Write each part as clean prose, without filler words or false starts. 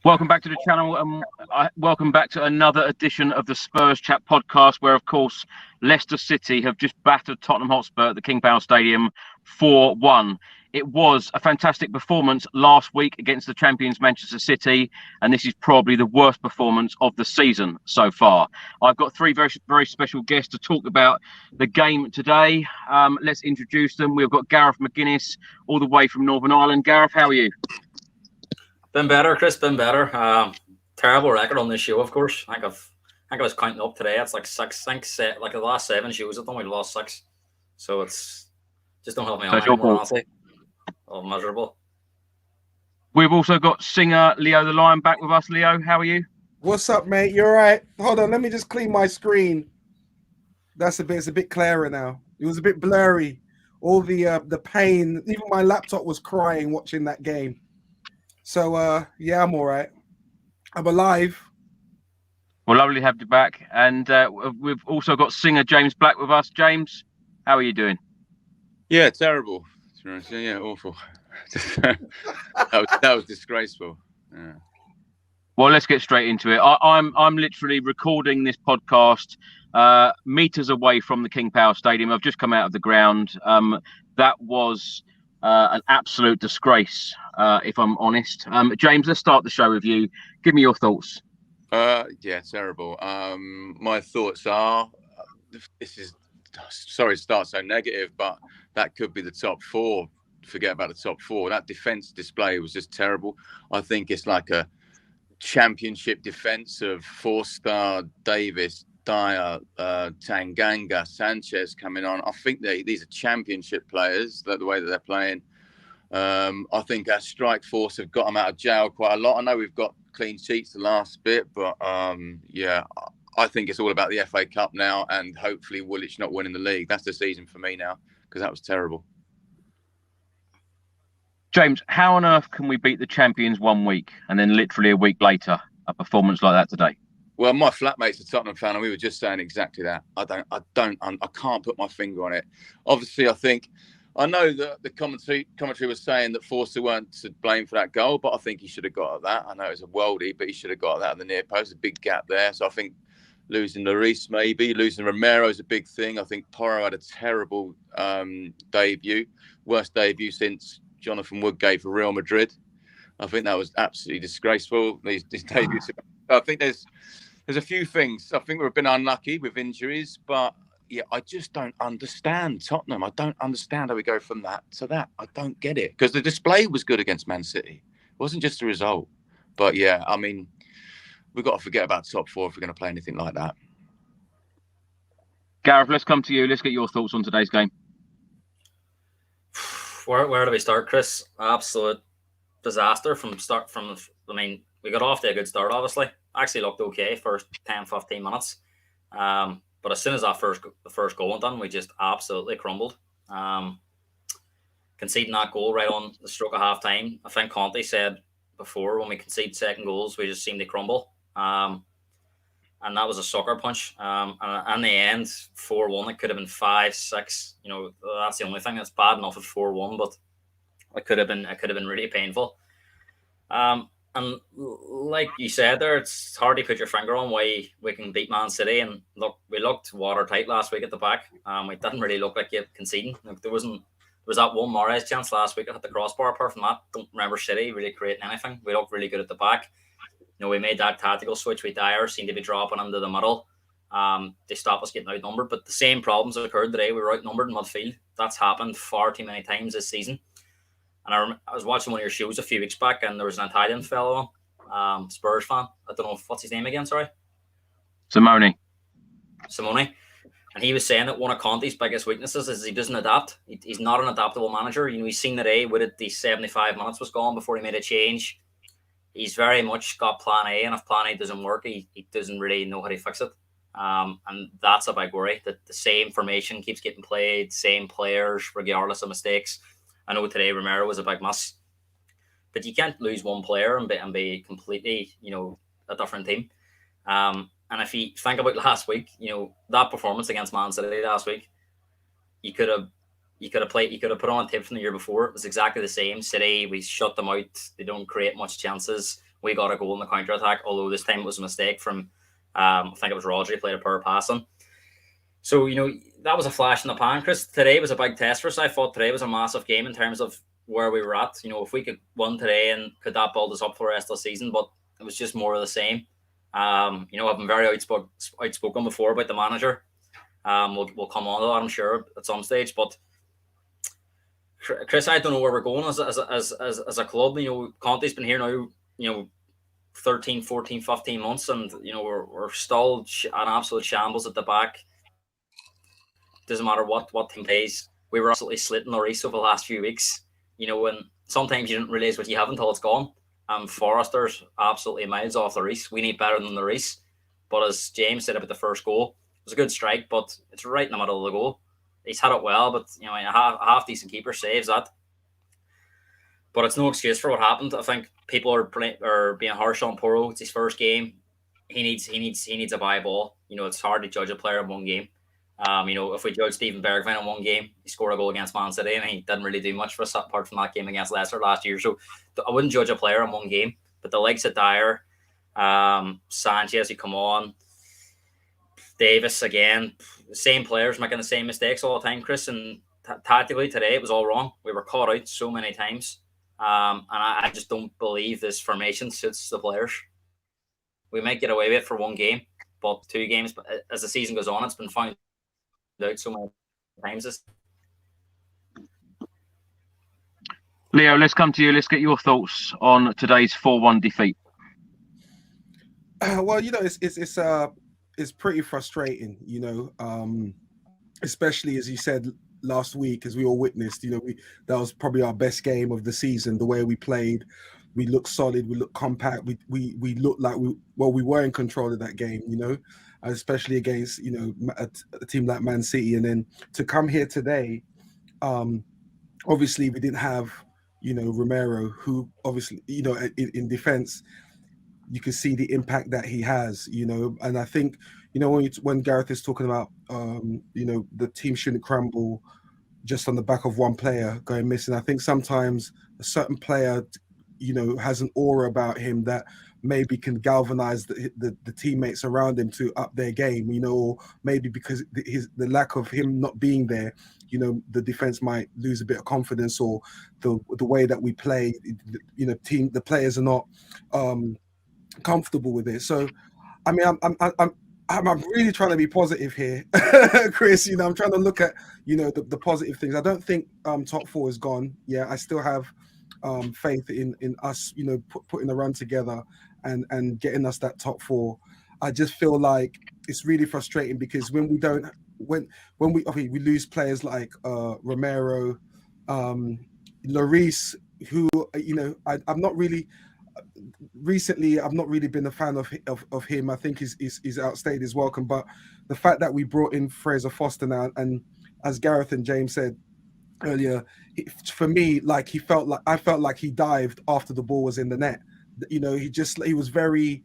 Welcome back to the channel, and welcome back to another edition of the Spurs Chat podcast, where, of course, Leicester City have just battered Tottenham Hotspur at the King Power Stadium 4-1. It was a fantastic performance last week against the champions Manchester City, and this is probably the worst performance of the season so far. I've got three very special guests to talk about the game today. Let's introduce them. We've got Gareth McGuinness, all the way from Northern Ireland. Gareth, how are you? Been better, Chris. Been better. Terrible record on this show, of course. I think I was counting up today. It's like six. Like the last 7 shows, I've only lost 6. So it's just don't help me out anymore, honestly. Oh, miserable. We've also got singer Leo the Lion back with us. Leo, how are you? What's up, mate? You all right? Hold on, let me just clean my screen. It's a bit clearer now. It was a bit blurry. All the pain. Even my laptop was crying watching that game. So, yeah, I'm all right. I'm alive. Well, lovely to have you back. And we've also got singer James Black with us. James, how are you doing? Yeah, terrible. Yeah, awful. that was disgraceful. Yeah. Well, let's get straight into it. I'm literally recording this podcast meters away from the King Power Stadium. I've just come out of the ground. That was an absolute disgrace, if I'm honest. James, let's start the show with you. Give me your thoughts. Yeah, terrible. My thoughts are, this is, sorry to start so negative, but that could be the top 4. Forget about the top 4. That defence display was just terrible. I think it's like a championship defence of 4-star Davis, Dyer, Tanganga, Sanchez coming on. I think these are championship players, the way that they're playing. I think our strike force have got them out of jail quite a lot. I know we've got clean sheets the last bit, but yeah, I think it's all about the FA Cup now, and hopefully Woolwich not winning the league. That's the season for me now, because that was terrible. James, how on earth can we beat the champions 1 week and then literally a week later a performance like that today? Well, my flatmate's a Tottenham fan, and we were just saying exactly that. I can't put my finger on it. Obviously, I know that the commentary was saying that Forster weren't to blame for that goal, but I think he should have got at that. I know it was a worldie, but he should have got at that in the near post. A big gap there. So I think losing Lloris, maybe losing Romero is a big thing. I think Porro had a terrible debut, worst debut since Jonathan Woodgate for Real Madrid. I think that was absolutely disgraceful. These debuts. I think there's a few things. I think we've been unlucky with injuries, but yeah, I just don't understand Tottenham. I don't understand how we go from that to that. I don't get it, because the display was good against Man City. It wasn't just the result. But yeah, I mean, we've got to forget about top 4 if we're going to play anything like that. Gareth, let's come to you. Let's get your thoughts on today's game. Where do we start, Chris? Absolute disaster we got off to a good start, obviously. Actually looked okay first 10-15 minutes. But as soon as the first goal went done, we just absolutely crumbled. Conceding that goal right on the stroke of half time. I think Conte said before, when we concede second goals, we just seem to crumble. And that was a sucker punch. And in the end, 4-1, it could have been 5-6. You know, that's the only thing that's bad enough at 4-1, but it could have been really painful. And like you said there, it's hard to put your finger on why we can beat Man City. And look, we looked watertight last week at the back. We didn't really look like conceding. Like, there was that one Mahrez chance last week at the crossbar. Apart from that, don't remember City really creating anything. We looked really good at the back. You know, we made that tactical switch with Dyer, seemed to be dropping into the middle. They stopped us getting outnumbered. But the same problems occurred today. We were outnumbered in midfield. That's happened far too many times this season. And I was watching one of your shows a few weeks back, and there was an Italian fellow on, Spurs fan. I don't know what's his name again. Sorry, Simone. And he was saying that one of Conte's biggest weaknesses is he doesn't adapt. He's not an adaptable manager. You know, he's seen today with it, the 75 minutes was gone before he made a change. He's very much got plan A, and if plan A doesn't work, he doesn't really know how to fix it. And that's a big worry, that the same formation keeps getting played, same players, regardless of mistakes. I know today Romero was a big miss, but you can't lose one player and be completely, you know, a different team. And if you think about last week, you know, that performance against Man City last week, you could have put on a tape from the year before. It was exactly the same. City, we shut them out. They don't create much chances. We got a goal in the counter attack, although this time it was a mistake from I think it was Rodri played a poor pass on. So that was a flash in the pan, Chris. Today was a big test for us. I thought today was a massive game in terms of where we were at. If we could win today, and could that build us up for the rest of the season? But it was just more of the same. I've been very outspoken before about the manager. We'll come on to that, I'm sure, at some stage. But Chris, I don't know where we're going as a club. Conte's been here now, 13, 14, 15 months, and we're still an absolute shambles at the back. Doesn't matter what team plays. We were absolutely slitting Lloris over the last few weeks. And sometimes you don't realise what you have until it's gone. Forrester's absolutely miles off Lloris. We need better than Lloris. But as James said about the first goal, it was a good strike, but it's right in the middle of the goal. He's had it well, but a half decent keeper saves that. But it's no excuse for what happened. I think people are being harsh on Porro. It's his first game. He needs a bye ball. It's hard to judge a player in one game. If we judge Steven Bergwijn in one game, he scored a goal against Man City, and he didn't really do much for us apart from that game against Leicester last year. So I wouldn't judge a player in one game. But the likes of Dyer, Sanchez, who come on, Davis again, the same players making the same mistakes all the time, Chris. And tactically today, it was all wrong. We were caught out so many times. And I just don't believe this formation suits the players. We might get away with it for one game, but 2 games. But as the season goes on, it's been found out so many times. Leo, let's come to you. Let's get your thoughts on today's 4-1 defeat. Well, it's pretty frustrating, especially as you said last week, as we all witnessed. That was probably our best game of the season. The way we played, we looked solid, we looked compact, we looked like we were in control of that game, especially against a team like Man City. And then to come here today, obviously we didn't have Romero, who obviously in defense you can see the impact that he has, and I think when Gareth is talking about the team shouldn't crumble just on the back of one player going missing. I think sometimes a certain player has an aura about him that maybe can galvanize the teammates around him to up their game, or maybe because the lack of him not being there, the defense might lose a bit of confidence, or the way that we play, the players are not comfortable with it. So, I mean, I'm really trying to be positive here, Chris. I'm trying to look at the positive things. I don't think top 4 is gone. Yeah, I still have faith in us, putting a run together and getting us that top 4. I just feel like it's really frustrating because when we lose players like Romero, Lloris, who I'm not really. Recently, I've not really been a fan of him. I think he's outstayed his welcome. But the fact that we brought in Fraser Foster now, and as Gareth and James said earlier, for me, I felt like he dived after the ball was in the net. He was very.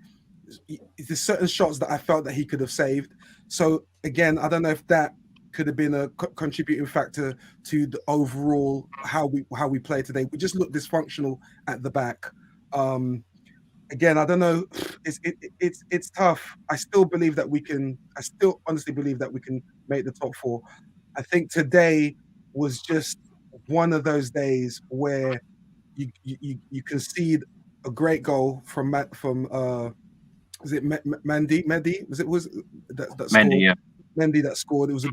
There's certain shots that I felt that he could have saved. So again, I don't know if that could have been a contributing factor to the overall how we play today. We just look dysfunctional at the back. Again, I don't know. It's tough. I still believe that we can. I still honestly believe that we can make the top 4. I think today was just one of those days where you concede a great goal from is it Mendy? Was that Mendy, scored? yeah. Mendy that scored. It was a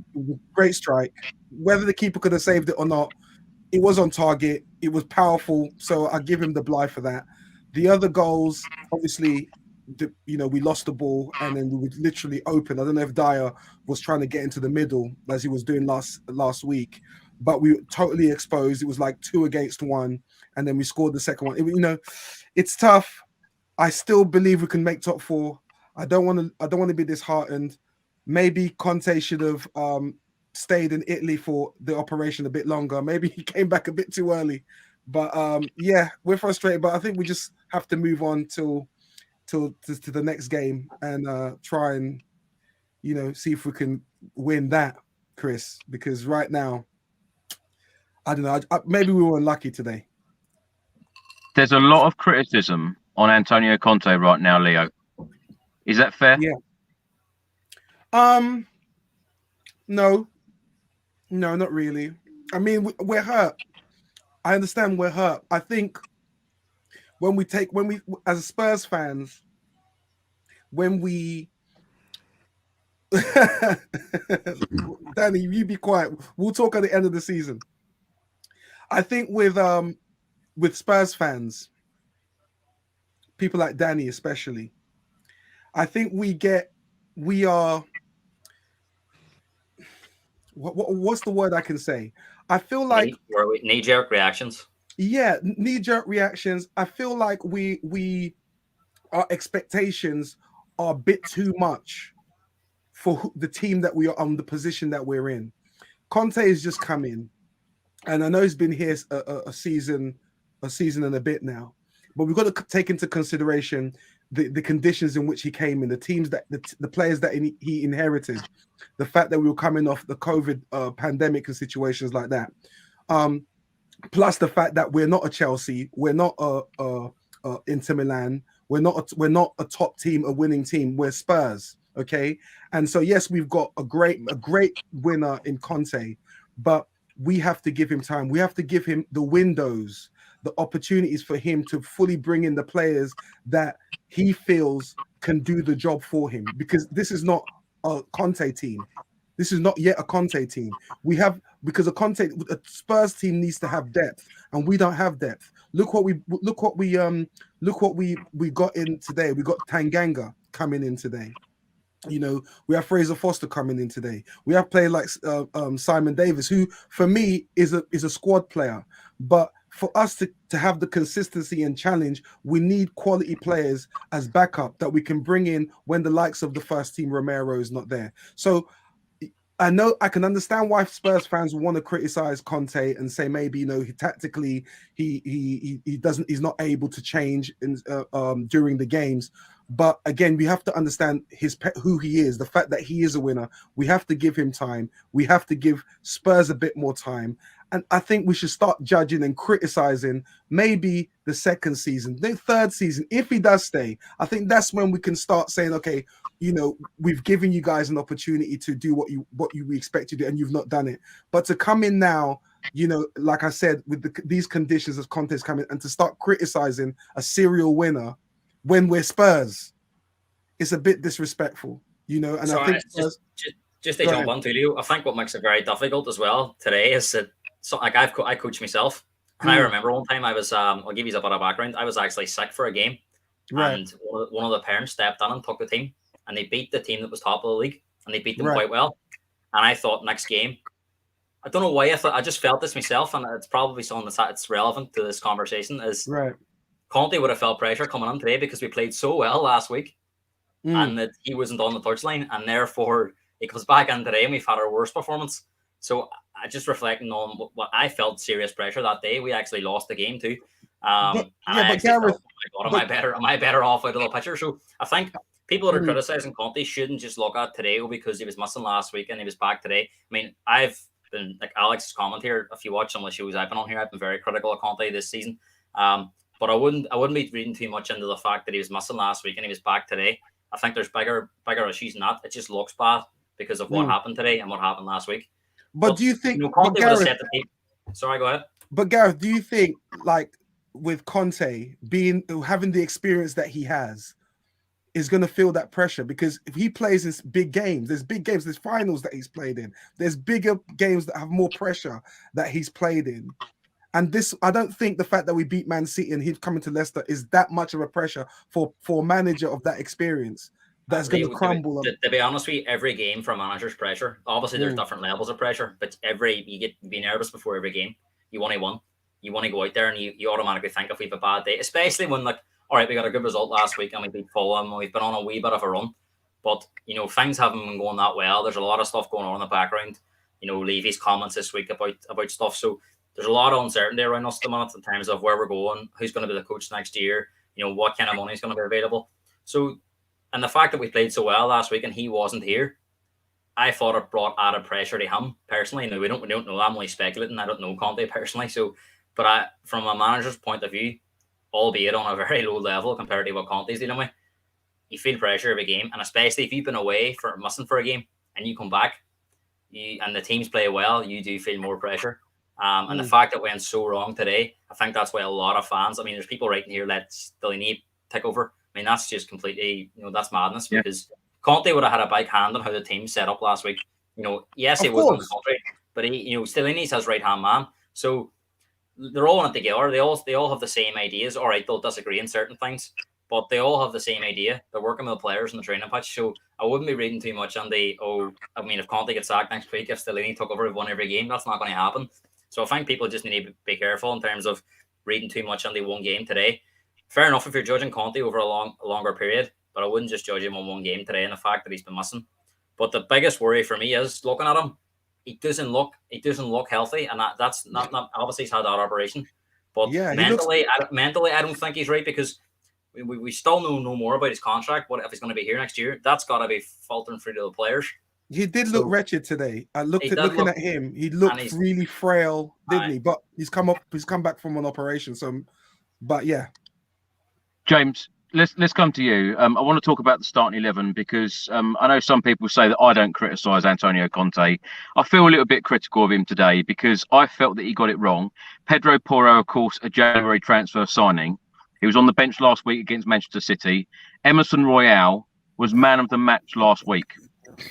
great strike. Whether the keeper could have saved it or not, it was on target. It was powerful. So I give him the Bly for that. The other goals, obviously, we lost the ball and then we were literally open. I don't know if Dyer was trying to get into the middle as he was doing last week, but we were totally exposed. It was like 2 against 1, and then we scored the second one. It's tough. I still believe we can make top 4. I don't want to be disheartened. Maybe Conte should have stayed in Italy for the operation a bit longer. Maybe he came back a bit too early. But yeah, we're frustrated. But I think we just have to move on to the next game and try and see if we can win that, Chris. Because right now, I don't know. Maybe we were unlucky today. There's a lot of criticism on Antonio Conte right now, Leo. Is that fair? Yeah. No, not really. I mean, we're hurt. I understand we're hurt. I think when we as Spurs fans, when we Danny, you be quiet. We'll talk at the end of the season. I think with Spurs fans, people like Danny especially, I think we are what's the word I can say? I feel like knee-jerk reactions. Yeah, knee-jerk reactions. I feel like our expectations are a bit too much for the team that we are on, the position that we're in. Conte has just come in, and I know he's been here a season and a bit now, but we've got to take into consideration the conditions in which he came in, the teams that the players that he inherited, the fact that we were coming off the COVID pandemic and situations like that. Plus the fact that we're not a Chelsea, we're not a Inter Milan, we're not a top team, a winning team. We're Spurs, okay? And so yes, we've got a great winner in Conte, but we have to give him time. We have to give him the windows, the opportunities for him to fully bring in the players that he feels can do the job for him. Because this is not a Conte team. This is not yet a Conte team. Because a Spurs team needs to have depth, and we don't have depth. Look what we got in today. We got Tanganga coming in today. You know, we have Fraser Foster coming in today. We have players like Simon Davis, who for me is a squad player. But for us to have the consistency and challenge, we need quality players as backup that we can bring in when the likes of the first team Romero is not there. So I know I can understand why Spurs fans want to criticize Conte and say maybe, you know, tactically he's not able to change during the games. But again, we have to understand who he is, the fact that he is a winner. We have to give him time. We have to give Spurs a bit more time. And I think we should start judging and criticizing maybe the second season, the third season, if he does stay. I think that's when we can start saying, okay, you know, we've given you guys an opportunity to do what we expect you to do, and you've not done it. But to come in now, you know, like I said, with these conditions of Conte's coming, and to start criticizing a serial winner when we're Spurs, it's a bit disrespectful, you know. And so I think just to jump on to you, I think what makes it very difficult as well today is that, so like I coach myself, and I remember one time I was I'll give you a bit of background. I was actually sick for a game, and one of the parents stepped in and took the team, and they beat the team that was top of the league, and they beat them quite well. And I thought next game, I don't know why I just felt this myself, and it's probably something that's relevant to this conversation is Conte would have felt pressure coming on today because we played so well last week, and that he wasn't on the touchline, and therefore he comes back in today and we've had our worst performance. So I just reflecting on what I felt serious pressure that day. We actually lost the game too. But Gareth, am I better off out of the picture? So I think people that are criticizing Conte shouldn't just look at today because he was missing last week and he was back today. I mean, I've been like Alex's comment here. If you watch some of the shows I've been on here, I've been very critical of Conte this season. But I wouldn't be reading too much into the fact that he was missing last week and he was back today. I think there's bigger issues than that. It just looks bad because of what happened today and what happened last week. But do you think Conte would have set the team? Sorry, go ahead. But Gareth, do you think like with Conte having the experience that he has is going to feel that pressure? Because if he plays in big games, there's finals that he's played in, there's bigger games that have more pressure that he's played in. And this, I don't think the fact that we beat Man City and he's coming to Leicester is that much of a pressure for a manager of that experience that's going to crumble. To be honest with you, every game for a manager's pressure. Obviously, there's different levels of pressure, but you be nervous before every game. You want to win. You want to go out there and you automatically think if we have a bad day, especially when like, all right, we got a good result last week and we beat Fulham and we've been on a wee bit of a run. But, you know, things haven't been going that well. There's a lot of stuff going on in the background. You know, Levy's comments this week about stuff. So there's a lot of uncertainty around us at the minute in terms of where we're going, who's going to be the coach next year, you know, what kind of money is going to be available. So, and the fact that we played so well last week and he wasn't here, I thought it brought added pressure to him personally. Now, we don't know. I'm only speculating. I don't know Conte personally. So, but from a manager's point of view, albeit on a very low level compared to what Conte's dealing with. You feel pressure every game, and especially if you've been away for missing for a game and you come back, and the teams play well, you do feel more pressure. And the fact that it went so wrong today, I think that's why a lot of fans. I mean, there's people writing here, let Delaney take over. I mean, that's just completely, that's madness because Conte would have had a big hand on how the team set up last week. Yes, he was in the country, but Delaney's his right hand man. So they're all in it together. They all have the same ideas. All right, they'll disagree in certain things, but they all have the same idea. They're working with the players in the training pitch. So I wouldn't be reading too much on if Conte gets sacked next week, if Delaney took over, we've won every game. That's not going to happen. So I think people just need to be careful in terms of reading too much on the one game today. Fair enough if you're judging Conte over a longer period, but I wouldn't just judge him on one game today and the fact that he's been missing. But the biggest worry for me is looking at him. He doesn't look healthy, and that's not obviously he's had that operation. But mentally, I don't think he's right because we still know more about his contract. What if he's going to be here next year? That's got to be filtering through to the players. He did look wretched today. I looking at him. He looked really frail, didn't he? But he's come back from an operation. So, but yeah, James, let's come to you. I want to talk about the starting 11 because I know some people say that I don't criticise Antonio Conte. I feel a little bit critical of him today because I felt that he got it wrong. Pedro Porro, of course, a January transfer signing. He was on the bench last week against Manchester City. Emerson Royale was man of the match last week.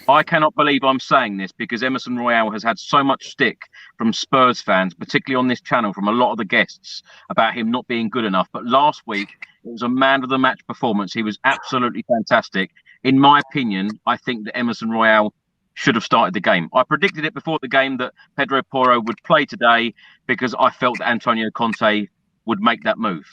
I cannot believe I'm saying this because Emerson Royale has had so much stick from Spurs fans, particularly on this channel, from a lot of the guests about him not being good enough. But last week, it was a man of the match performance. He was absolutely fantastic. In my opinion, I think that Emerson Royale should have started the game. I predicted it before the game that Pedro Porro would play today because I felt that Antonio Conte would make that move.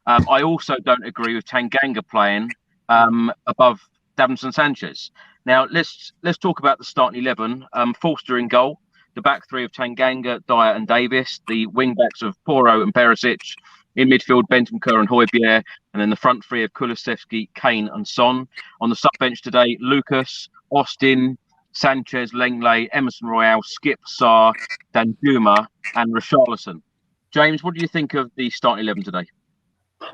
I also don't agree with Tanganga playing above Davinson Sanchez. Now, let's talk about the starting 11. Forster in goal, the back three of Tanganga, Dyer and Davis, the wing backs of Porro and Perisic, in midfield, Bentancur and Højbjerg, and then the front three of Kulusevski, Kane and Son. On the sub-bench today, Lucas, Austin, Sanchez, Lenglet, Emerson Royale, Skip, Sarr, Danjuma and Richarlison. James, what do you think of the starting 11 today?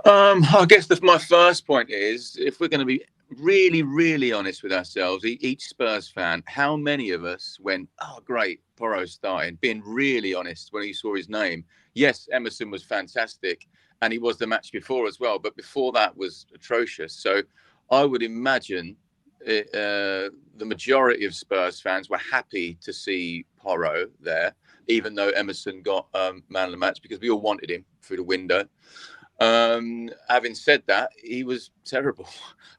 I guess my first point is, if we're going to be really, really honest with ourselves, each Spurs fan, how many of us went, oh, great, Porro's starting, being really honest when he saw his name? Yes, Emerson was fantastic, and he was the match before as well, but before that was atrocious. So I would imagine the majority of Spurs fans were happy to see Porro there, even though Emerson got man of the match, because we all wanted him through the window. Having said that, he was terrible.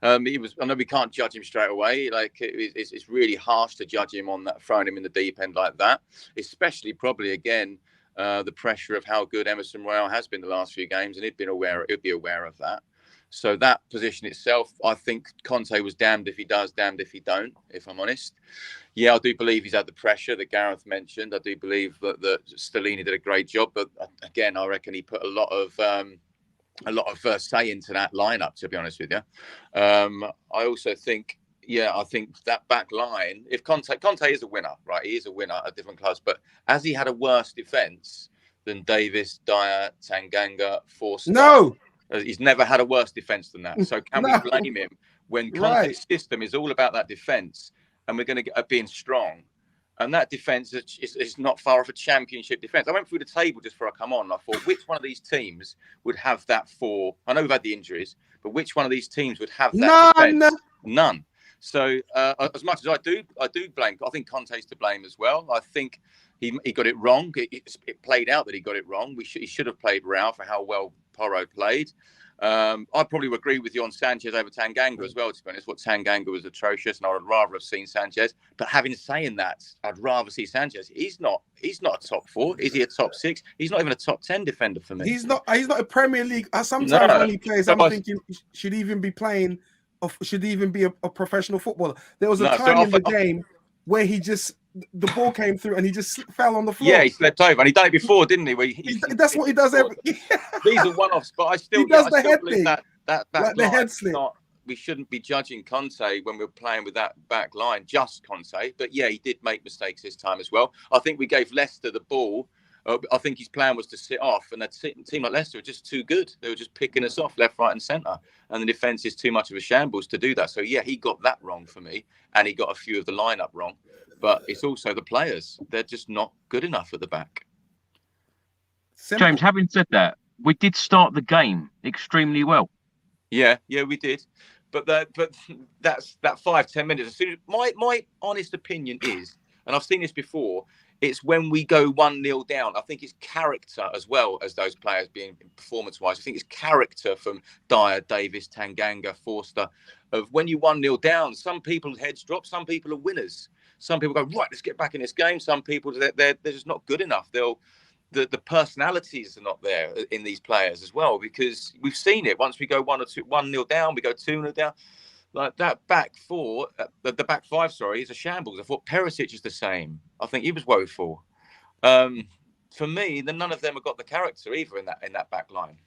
I know we can't judge him straight away. Like it's really harsh to judge him on that, throwing him in the deep end like that, especially probably again the pressure of how good Emerson Royale has been the last few games, and he'd be aware of that. So that position itself, I think Conte was damned if he does, damned if he don't, if I'm honest. Yeah, I do believe he's had the pressure that Gareth mentioned. I do believe that Stellini did a great job, but again, I reckon he put a lot of say into that lineup, to be honest with you. I also think, I think that back line, if Conte is a winner, right? He is a winner at different clubs, but has he had a worse defence than Davis, Dyer, Tanganga, Forster? No. He's never had a worse defence than that. So can we blame him when Conte's system is all about that defence and we're going to get being strong? And that defence is not far off a championship defence. I went through the table just before I come on. And I thought, which one of these teams would have that for? I know we've had the injuries, but which one of these teams would have that defence? None. So as much as I do blame, I think Conte's to blame as well. I think he got it wrong. It played out that he got it wrong. He should have played Real for how well Porro played. I probably would agree with you on Sanchez over Tanganga as well, to be honest. What Tanganga was atrocious, and I would rather have seen Sanchez. But having saying that, I'd rather see Sanchez. He's not a top 4. Is he a top 6? He's not even a top 10 defender for me. He's not a Premier League. Sometimes when he plays, I'm thinking should even be playing, or should even be a professional footballer. There was a time in the game where the ball came through and he just fell on the floor. Yeah, he slipped over, and he done it before, didn't he? That's what he does every. These are one-offs, but I still does the head believe thing. that like the head slip. We shouldn't be judging Conte when we're playing with that back line, just Conte. But yeah, he did make mistakes this time as well. I think we gave Leicester the ball I think his plan was to sit off, and a team like Leicester were just too good. They were just picking us off left, right, and centre, and the defence is too much of a shambles to do that. So yeah, he got that wrong for me, and he got a few of the lineup wrong. But it's also the players; they're just not good enough at the back. Simple. James, having said that, we did start the game extremely well. Yeah, we did. But that's that 5-10 minutes. As soon as my honest opinion is, and I've seen this before, it's when we go 1-0 down. I think it's character as well as those players being performance-wise. I think it's character from Dyer, Davis, Tanganga, Forster. Of when you 1-0 down, some people's heads drop. Some people are winners. Some people go, right, let's get back in this game. Some people they're just not good enough. The personalities are not there in these players as well, because we've seen it. Once we go 1-0 down, we go 2-0 down. Like that back four, the back five, sorry, is a shambles. I thought Perisic is the same. I think he was woeful. For me, none of them have got the character either in that back line.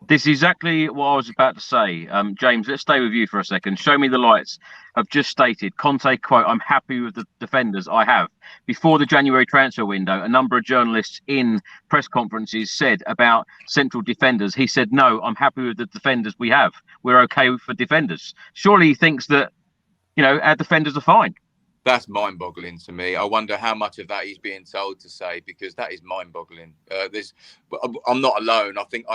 This is exactly what I was about to say. James, let's stay with you for a second. Show me the lights. Have just stated, Conte quote, "I'm happy with the defenders I have." Before the January transfer window, a number of journalists in press conferences said about central defenders. He said, "No, I'm happy with the defenders we have. We're okay for defenders." Surely he thinks that, our defenders are fine. That's mind-boggling to me. I wonder how much of that he's being told to say, because that is mind-boggling. I'm not alone. I think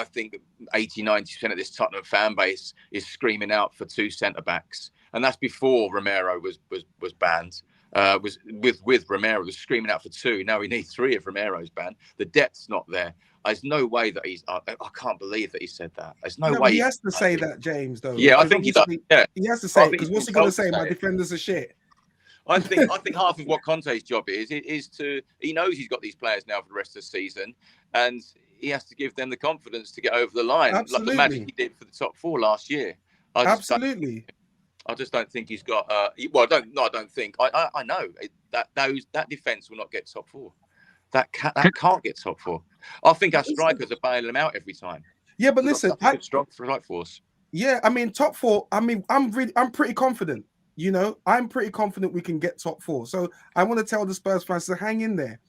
80-90% of this Tottenham fan base is screaming out for two centre-backs, and that's before Romero was banned. With Romero was screaming out for two. Now we need three if Romero's banned. The depth's not there. There's no way that he's. I can't believe that he said that. There's no way he has to say that, James. Though. Yeah, I think he does. Yeah, he has to say it, because what's he going to say? My defenders are shit. I think half of what Conte's job is to, he knows he's got these players now for the rest of the season, and he has to give them the confidence to get over the line. Absolutely. Like the magic he did for the top four last year. Absolutely. I just don't think he's got. I don't think. I know that defense will not get top four. That can't get top four. I think our strikers are bailing them out every time. Yeah, but listen, strong strike force. Yeah, I mean top four. I mean, I'm pretty confident. I'm pretty confident we can get top four. So I want to tell the Spurs fans to hang in there.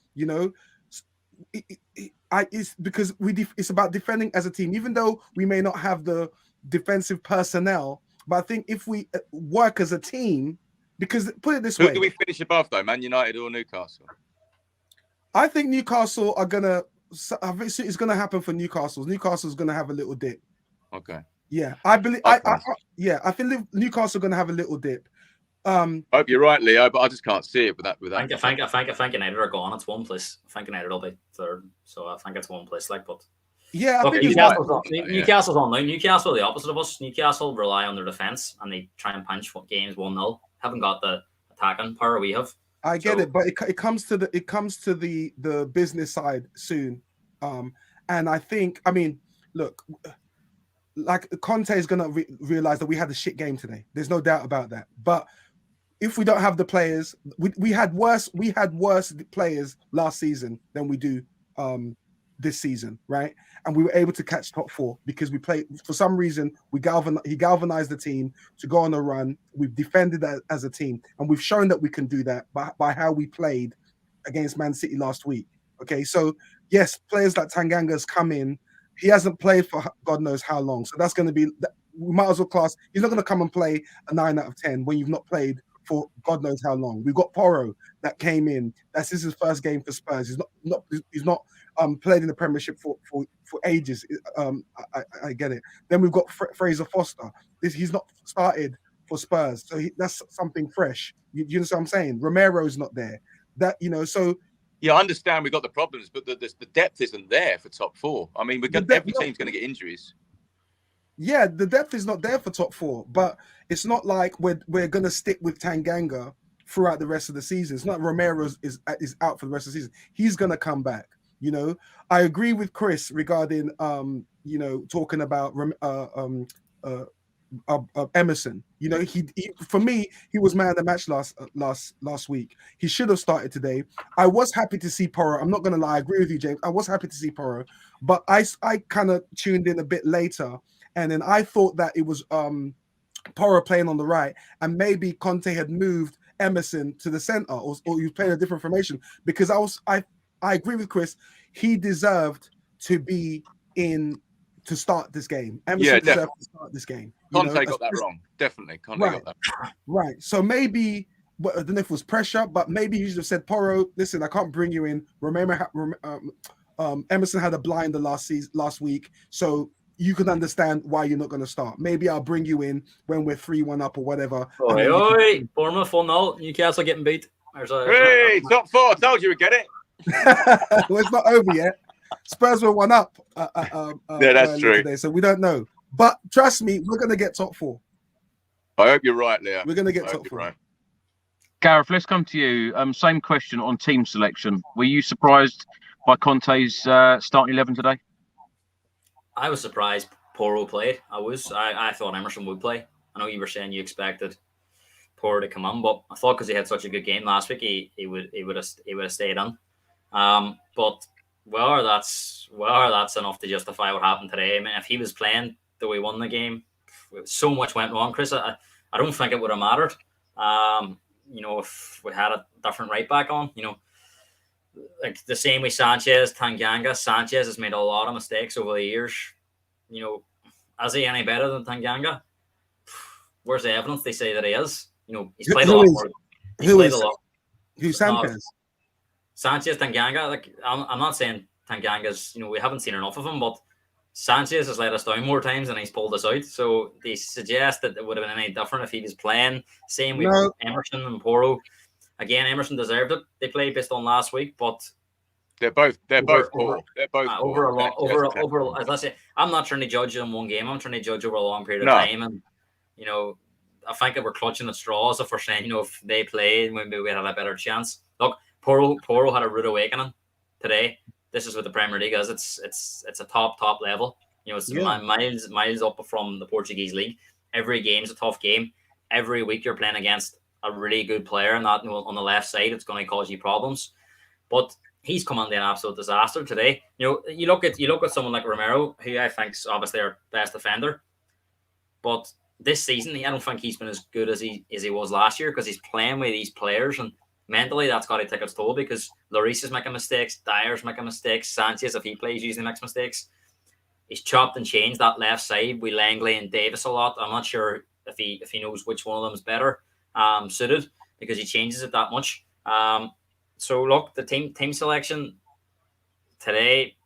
It's because it's about defending as a team, even though we may not have the defensive personnel. But I think if we work as a team, because put it this way, who do we finish above though, Man United or Newcastle? I think Newcastle are gonna. I think it's gonna happen for Newcastle. Newcastle's gonna have a little dip. Okay. Yeah, I believe. I think Newcastle are gonna have a little dip. I hope you're right, Leo, but I just can't see it with that. I think United are gone. It's one place. I think United will be third, so I think it's one place. But yeah, I think Newcastle's on now. Newcastle are the opposite of us. Newcastle rely on their defense and they try and punch games 1-0. Haven't got the attacking power we have. I get it, but it comes to the business side soon, and I think look. Like Conte is gonna realize that we had a shit game today. There's no doubt about that. But if we don't have the players, we had worse players last season than we do this season, right? And we were able to catch top four because we played. For some reason, he galvanized the team to go on a run. We've defended that as a team, and we've shown that we can do that by how we played against Man City last week. Okay, so yes, players like Tanganga's come in. He hasn't played for God knows how long. So that's going to be, we might as well class, he's not going to come and play a 9 out of 10 when you've not played for God knows how long. We've got Porro that came in. This is his first game for Spurs. He's not played in the Premiership for ages. I get it. Then we've got Fraser Foster. He's not started for Spurs. So that's something fresh. You know what I'm saying? Romero's not there. So yeah, I understand we've got the problems, but the depth isn't there for top four. I mean, every team's going to get injuries. Yeah, the depth is not there for top four, but it's not like we're going to stick with Tanganga throughout the rest of the season. It's not Romero is out for the rest of the season. He's going to come back. I agree with Chris regarding talking about Emerson. For me, he was man of the match last week. He should have started today. I was happy to see Porro. I'm not gonna lie, I agree with you, James. I was happy to see Porro, but I kind of tuned in a bit later, and then I thought that it was Porro playing on the right, and maybe Conte had moved Emerson to the center, or he was playing a different formation, because I agree with Chris. He deserved to be in to start this game. Emerson deserved to start this game. Conte got that wrong. Definitely. Conte got that wrong. Right. So maybe, I don't know if it was pressure, but maybe he should have said, Porro, listen, I can't bring you in. Remember, Emerson had a blinder last week, so you can understand why you're not going to start. Maybe I'll bring you in when we're 3-1 up or whatever. Bournemouth 1-0. Newcastle getting beat. Hey, top 4. I told you we'd get it. Well, it's not over yet. Spurs were 1 up. Yeah, that's true. Today, so we don't know. But trust me, we're going to get top 4. I hope you're right, Leo. We're going to get top 4. Right. Gareth, let's come to you. Same question on team selection. Were you surprised by Conte's starting 11 today? I was surprised Porro played. I thought Emerson would play. I know you were saying you expected Porro to come on, but I thought because he had such a good game last week, he would have stayed on. But whether that's enough to justify what happened today. I mean, if he was playing the way he won the game, so much went wrong, Chris. I don't think it would have mattered. If we had a different right back on, like the same with Sanchez, Tanganga. Sanchez has made a lot of mistakes over the years. Is he any better than Tanganga? Where's the evidence they say that he is? He's played a lot more. He's played a lot. Who's Sanchez? Sanchez, Tanganga. Like I'm not saying Tanganga's. We haven't seen enough of him, but Sanchez has let us down more times than he's pulled us out. So they suggest that it would have been any different if he was playing. Same with Emerson and Porro. Again, Emerson deserved it. They played based on last week, but they're both poor. They're both over. As I say, I'm not trying to judge in one game. I'm trying to judge over a long period of time. And I think that we're clutching at straws if we're saying, if they played, maybe we had a better chance. Look, Porro had a rude awakening today. This is what the Premier League is. It's a top level. It's miles up from the Portuguese league. Every game's a tough game. Every week you're playing against a really good player, and that on the left side, it's going to cause you problems. But he's come on to an absolute disaster today. You look at someone like Romero, who I think is obviously our best defender, but this season I don't think he's been as good as he was last year because he's playing with these players, and mentally that's got to take its toll because Lloris is making mistakes, Dyer's making mistakes, Sanchez, if he plays, usually makes mistakes. He's chopped and changed that left side with Langley and Davis a lot. I'm not sure if he knows which one of them is better suited because he changes it that much. So look, the team selection today,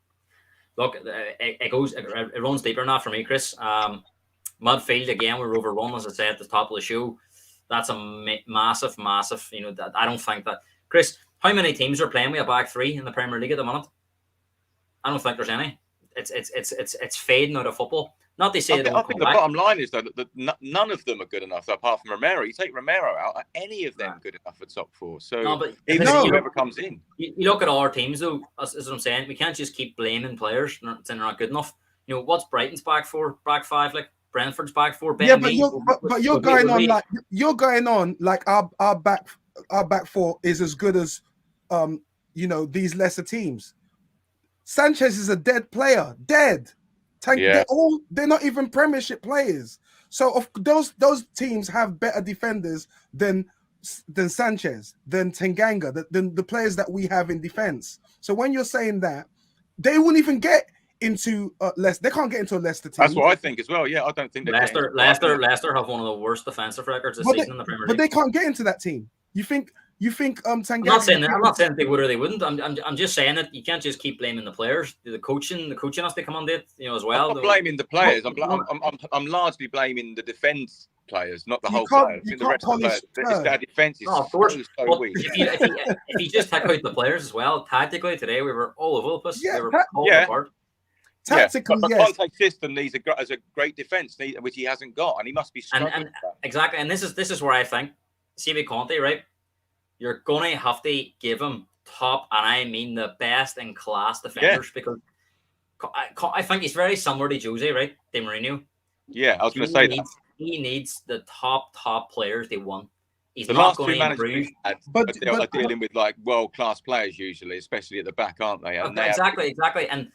look, it runs deeper now for me, Chris. Midfield again, we're overrun, as I said at the top of the show. That's a massive. I don't think that, Chris. How many teams are playing with a back three in the Premier League at the moment? I don't think there's any. It's fading out of football. Not to say I think the bottom line is though that none of them are good enough apart from Romero. You take Romero out, are any of them good enough for top 4? So even whoever comes in, you look at all our teams though. As I'm saying, we can't just keep blaming players saying they're not good enough. What's Brighton's back 4, back 5, like Brentford's back 4. But you're going on like our back 4 is as good as these lesser teams. Sanchez is a dead player. Dead. They're not even Premiership players. So those teams have better defenders than Sanchez, than Tanganga, than the players that we have in defense. So when you're saying that, they wouldn't even get into Leicester. They can't get into a Leicester team. That's what I think as well. Yeah, I don't think Leicester have one of the worst defensive records this season in the Premier League. But they can't get into that team. You think Tanganga? I'm not saying they would or they wouldn't. I'm just saying that you can't just keep blaming the players. The coaching has to come on it, as well. I'm not blaming the players. I'm largely blaming the defence players, not the whole players. The rest of the players. It's their defence is so weak. If you just take out the players as well, tactically today we were all over the place. Yeah, they were all apart. Tactically, but Conte's system needs a great defence, which he hasn't got, and he must be struggling. Exactly, and this is where I think, see with Conte, right? You're going to have to give him top, and I mean the best in class defenders because I think he's very similar to Jose, right? Di Mourinho. Yeah, I was going to say that. He needs the top players they want. He's the not last two managers are dealing with like world-class players usually, especially at the back, aren't they? And exactly. And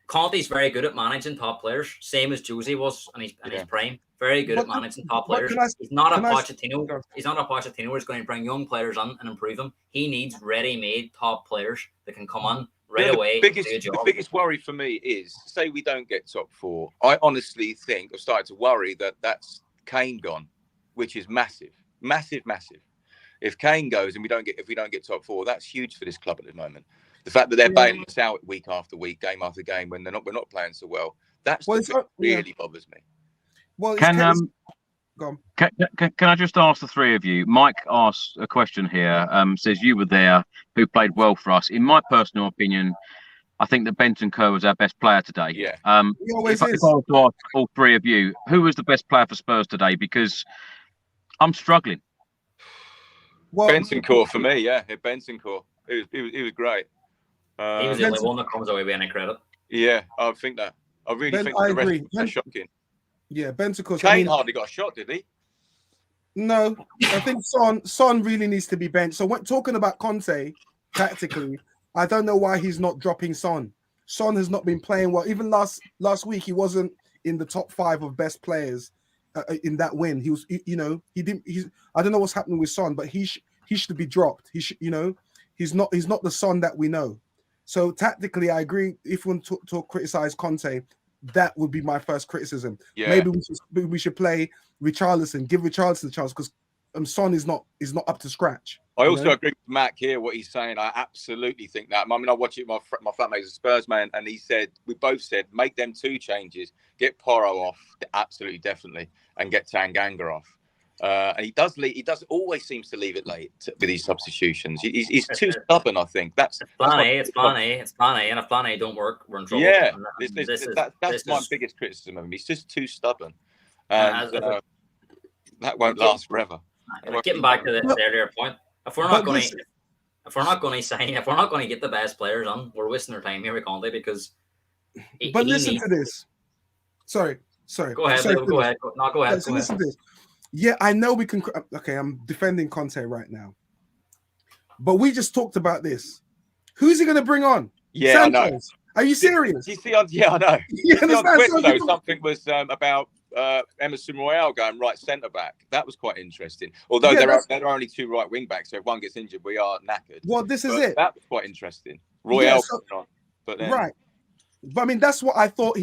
Conte's very good at managing top players, same as Jose was in his prime. Very good at managing top players. He's not a Pochettino. He's not a Pochettino who's going to bring young players on and improve them. He needs ready-made top players that can come on right away. The biggest worry for me is, say we don't get top 4. I honestly think I've started to worry that that's Kane gone, which is massive. If Kane goes and if we don't get top 4, that's huge for this club at the moment. The fact that they're bailing us out week after week, game after game, when we're not playing so well, really bothers me. Well, can I just ask the three of you? Mike asked a question here. Says you were there, who played well for us. In my personal opinion, I think that Bentancur was our best player today. Yeah, if I was to ask all three of you, who was the best player for Spurs today? Because I'm struggling. Well, Bentancur for me, Bentancur. He was great. He was the only one that comes away with any credit. Yeah, I think that. I really think the rest are shocking. Yeah, Bentancur. Kane hardly got a shot, did he? No, I think Son really needs to be benched. So when talking about Conte tactically, I don't know why he's not dropping Son. Son has not been playing well. Even last week, he wasn't in the top 5 of best players in that win. He was, he didn't. I don't know what's happening with Son, but he should be dropped. He should, he's not the Son that we know. So tactically, I agree. If we want to criticize Conte, that would be my first criticism. Yeah. Maybe we should play Richarlison, give Richarlison a chance, because Son is not up to scratch. I also agree with Mac here, what he's saying. I absolutely think that. I mean, I watch it. My flatmate's a Spurs man, and we both said, make them 2 changes, get Porro off, absolutely, definitely, and get Tanganga off. And he does always seems to leave it late with these substitutions. He's too stubborn, I think. It's plan A, and if plan A don't work, we're in trouble. Yeah, that's my biggest criticism of him. He's just too stubborn, and that won't last forever. Getting back to the earlier point, if we're not going to get the best players on, we're wasting our time here with Conte, because. Listen to this. Sorry. Go ahead. Go ahead. Go ahead. Listen to this. Yeah, I know we can. Okay, I'm defending Conte right now, but we just talked about this. Who's he going to bring on? Yeah, Sanchez? I know. Are you serious? You see on Twitter, though, something was about Emerson Royale going right centre back. That was quite interesting. Although there are only 2 right wing backs, so if one gets injured, we are knackered. Well, this is it. That was quite interesting. Royale on, but then... right. But I mean, that's what I thought.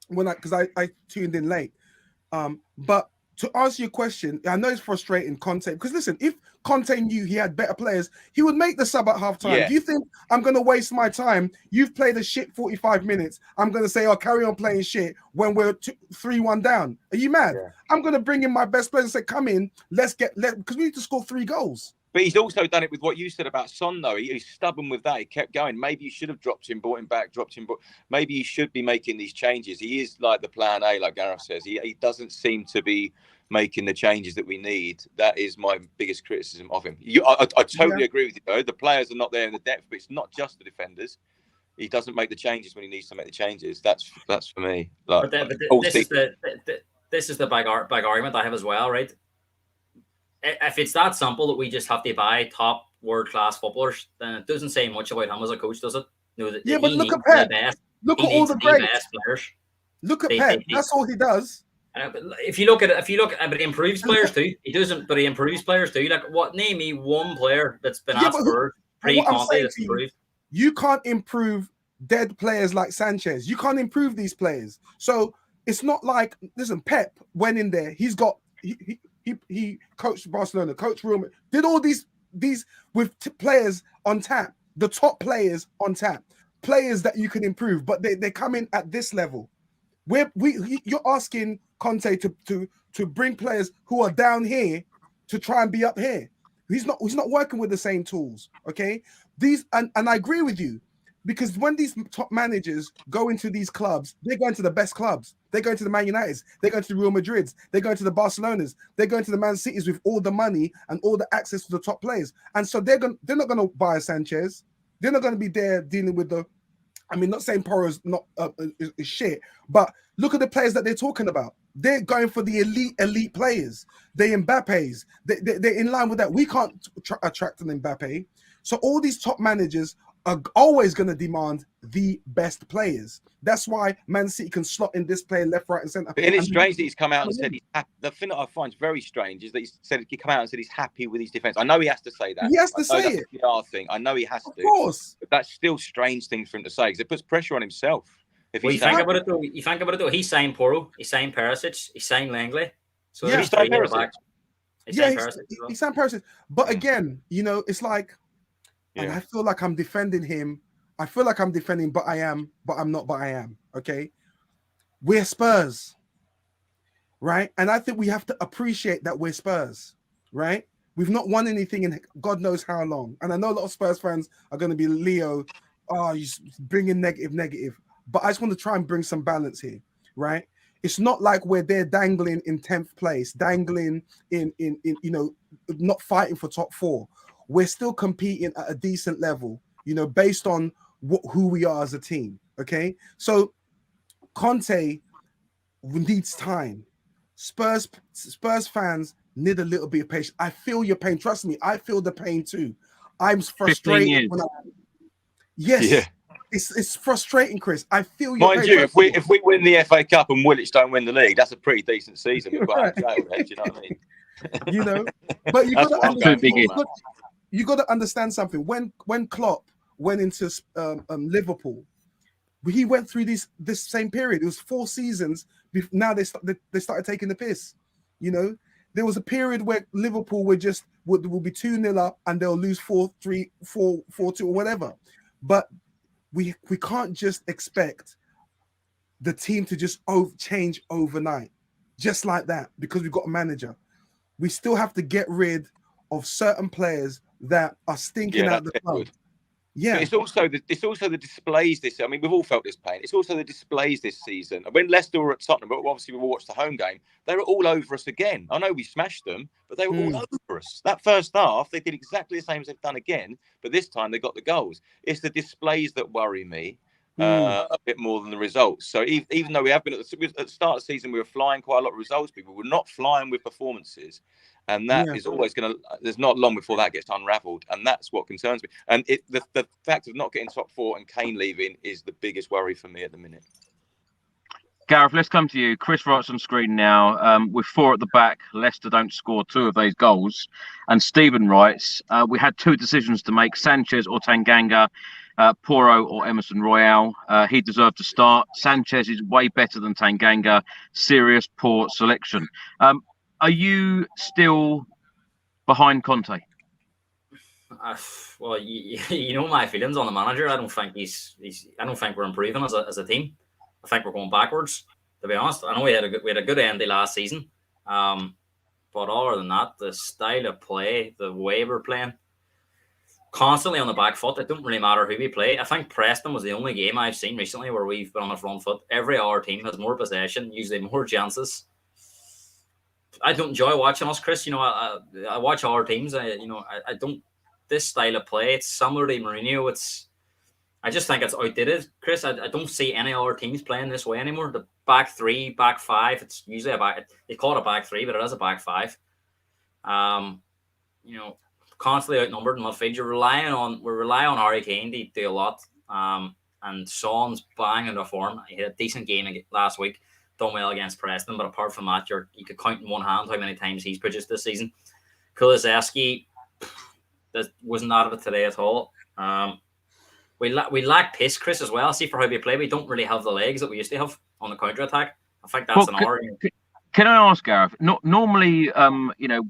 Because I tuned in late. But to answer your question, I know it's frustrating, Conte, because listen, if Conte knew he had better players, he would make the sub at halftime. Yeah. Do you think I'm going to waste my time? You've played a shit 45 minutes. I'm going to say, carry on playing shit when we're 3-1 down. Are you mad? Yeah. I'm going to bring in my best players and say, come in, because we need to score 3 goals. But he's also done it with what you said about Son, though. He's stubborn with that. He kept going. Maybe you should have dropped him, brought him back, maybe he should be making these changes. He is like the plan A, like Gareth says. He doesn't seem to be making the changes that we need. That is my biggest criticism of him. I totally agree with you, though. The players are not there in the depth, but it's not just the defenders. He doesn't make the changes when he needs to make the changes. That's for me. This is the big argument I have as well, right? If it's that simple that we just have to buy top world-class footballers, then it doesn't say much about him as a coach, does it? But look at Pep. Look at all the greats. Look at Pep. That's all he does. If you look at it, but he improves players too. He doesn't, but he improves players too. Like, name me one player that's been asked for pre-Conte that's improved. You can't improve dead players like Sanchez. You can't improve these players. So it's not like, listen, Pep went in there. He's got he coached Barcelona, coached Real Madrid, did all these with players on tap, the top players on tap, players that you can improve, but they come in at this level. You're asking Conte to bring players who are down here to try and be up here. He's not working with the same tools. Okay, and I agree with you, because when these top managers go into these clubs, they're going to the best clubs. They're going to the Man Uniteds. They're going to the Real Madrids. They're going to the Barcelonas. They're going to the Man Cities with all the money and all the access to the top players. And so they're not going to buy a Sanchez. They're not going to be there dealing with the. I mean, not saying Porro's not is shit, but look at the players that they're talking about. They're going for the elite players. They're Mbappe's. They're in line with that. We can't attract an Mbappe. So all these top managers are always going to demand the best players. That's why Man City can slot in this player left, right, and centre. But it's strange that he's come out and said he's happy. The thing that I find very strange is that he come out and said he's happy with his defence. I know he has to say that. He has to say it. The PR thing. I know he has to. Of course. But that's still strange things for him to say because it puts pressure on himself. If you think about it though, he signed Porro, he signed Perisic, he signed Langley. So yeah, he's signed Perisic. He signed Perisic. But again, you know, it's like, and I feel like I'm defending him. I feel like I'm defending, but I am, but I'm not, but I am. Okay. We're Spurs. Right. And I think we have to appreciate that we're Spurs. Right. We've not won anything in God knows how long. And I know a lot of Spurs fans are going to be Leo. Oh, he's bringing negative. But I just want to try and bring some balance here. Right. It's not like we're there dangling in 10th place, dangling in you know, not fighting for top 4. We're still competing at a decent level, you know, based on who we are as a team. Okay, so Conte needs time. Spurs fans need a little bit of patience. I feel your pain. Trust me, I feel the pain too. I'm frustrated. It's frustrating, Chris. I feel your pain. Mind you, if we win the FA Cup and Woolwich don't win the league, that's a pretty decent season. We've got do you know what I mean? You know, but you got to understand something. When Klopp went into Liverpool, he went through this same period. It was 4 seasons. Now they started taking the piss. You know, there was a period where Liverpool will be 2-0 up and they'll lose 4-3, 4-2 or whatever. But we can't just expect the team to just change overnight, just like that, because we've got a manager. We still have to get rid of certain players that are stinking out the club. Yeah, but it's also the displays this. I mean, we've all felt this pain. It's also the displays this season. When Leicester were at Tottenham, but obviously we watched the home game, they were all over us again. I know we smashed them, but they were all over us. That first half, they did exactly the same as they've done again, but this time they got the goals. It's the displays that worry me a bit more than the results. So even though we have been at the start of the season, we were flying quite a lot of results. People were not flying with performances. And that is always going to, there's not long before that gets unraveled. And that's what concerns me. And the fact of not getting top 4 and Kane leaving is the biggest worry for me at the minute. Gareth, let's come to you. Chris writes on screen now, with 4 at the back, Leicester don't score 2 of those goals. And Stephen writes, we had 2 decisions to make, Sanchez or Tanganga, Porro or Emerson Royale. He deserved to start. Sanchez is way better than Tanganga. Serious, poor selection. Are you still behind Conte? Well, you know my feelings on the manager. I don't think I don't think we're improving as a team. I think we're going backwards. To be honest, I know we had a good end of last season, but other than that, the style of play, the way we're playing, constantly on the back foot. It don't really matter who we play. I think Preston was the only game I've seen recently where we've been on the front foot. Every other team has more possession, usually more chances. I don't enjoy watching us, Chris. You know, I watch our teams. I don't. This style of play, it's similar to Mourinho. I just think it's outdated, Chris. I don't see any other teams playing this way anymore. The back 3, back 5. It's usually they call it a back 3, but it is a back 5. You know, constantly outnumbered in midfield. We rely on Harry Kane to do a lot. And Son's bang into form. He had a decent game last week. Done well against Preston, but apart from that, you could count in one hand how many times he's produced this season. Kulusevski wasn't out of it today at all. We lack pace, Chris, as well. See, for how we play, we don't really have the legs that we used to have on the counter attack. I think that's an argument. Can I ask, Gareth? Normally, you know,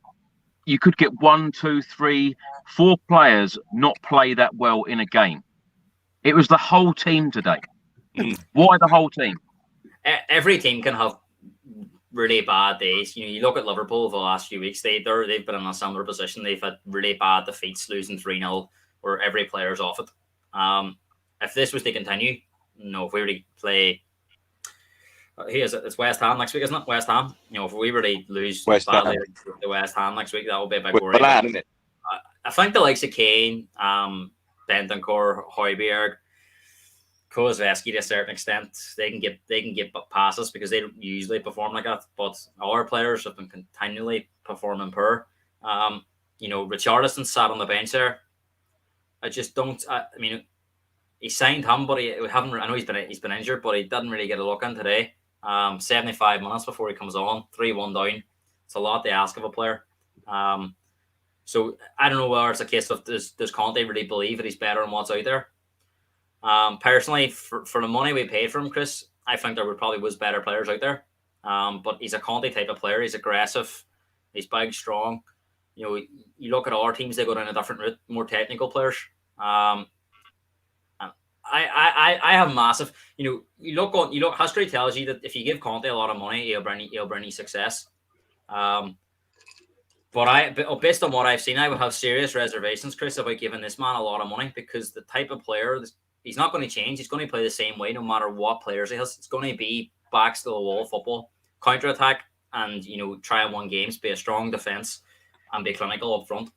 you could get 1, 2, 3, 4 players not play that well in a game. It was the whole team today. Why the whole team? Every team can have really bad days. You know, you look at Liverpool the last few weeks, they've been in a similar position. They've had really bad defeats, losing 3-0, where every player's off it. If this was to continue, if we really play, it's West Ham next week, isn't it? West Ham. You know, if we really lose badly to West Ham next week, that will be a big worry. Isn't it? I think the likes of Kane, Bentancur, Højbjerg, Kulusevski to a certain extent, they can get passes because they don't usually perform like that. But our players have been continually performing poor. You know, Richarlison sat on the bench there. I just don't. I mean, he signed him, but we haven't. I know he's been injured, but he didn't really get a look in today. 75 minutes before he comes on, 3-1 down. It's a lot to ask of a player. So I don't know whether it's a case of does Conte really believe that he's better than what's out there. Personally, for the money we paid for him, Chris, I think there probably was better players out there. But he's a Conte type of player. He's aggressive. He's big, strong. You know, you look at our teams; they go down a different route, more technical players. I have massive. You look. History tells you that if you give Conte a lot of money, he'll bring you success. But based on what I've seen, I would have serious reservations, Chris, about giving this man a lot of money, because the type of player, he's not going to change. He's going to play the same way no matter what players he has. It's going to be backs to the wall football, counter attack, and try and win games, be a strong defense, and be clinical up front.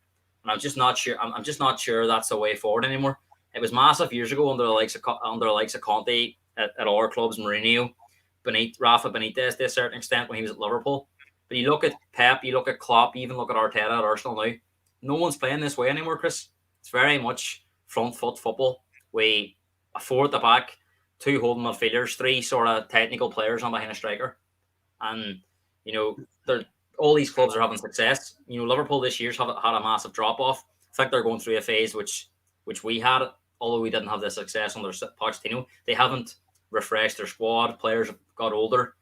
And I'm just not sure. I'm just not sure that's the way forward anymore. It was massive years ago under the likes of Conte at our clubs, Mourinho, Rafa Benitez to a certain extent when he was at Liverpool. But you look at Pep, you look at Klopp, you even look at Arteta at Arsenal now. No one's playing this way anymore, Chris. It's very much front foot football. We a 4 at the back, 2 holding midfielders, 3 sort of technical players on behind a striker. And, all these clubs are having success. Liverpool this year's had a massive drop-off. I think they're going through a phase which we had, although we didn't have the success under Pochettino. They haven't refreshed their squad. Players have got older.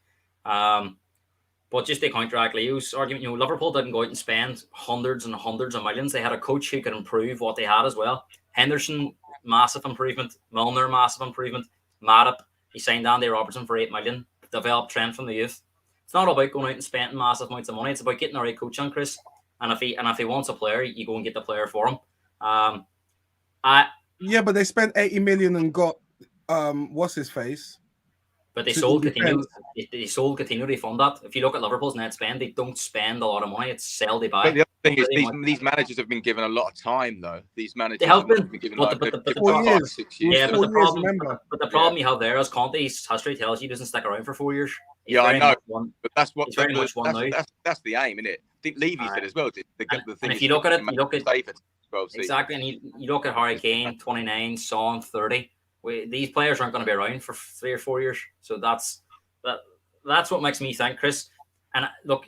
But just to counteract Leo's argument, Liverpool didn't go out and spend hundreds and hundreds of millions. They had a coach who could improve what they had as well. Henderson, massive improvement. Milner, massive improvement. Matip, he signed Andy Robertson for $8 million. Developed Trent from the youth. It's not about going out and spending massive amounts of money. It's about getting the right coach on, Chris. And if he wants a player, you go and get the player for him. Yeah, but they spent 80 million and got what's his face. But they sold Coutinho. They sold Coutinho to fund that. If you look at Liverpool's net spend, they don't spend a lot of money. It's sell, they buy. But the other thing is, these managers have been given a lot of time, though. These managers have been given but like 6 years. Yeah, but the problem you have there is Conte's history tells you he doesn't stick around for 4 years. I know. But that's he's very much one now. That's the aim, isn't it? I think Levy said as well. The thing and if you look at it, exactly, and you look at Harry Kane, 29, Son, 30. These players aren't going to be around for 3 or 4 years. So that's what makes me think, Chris. And look,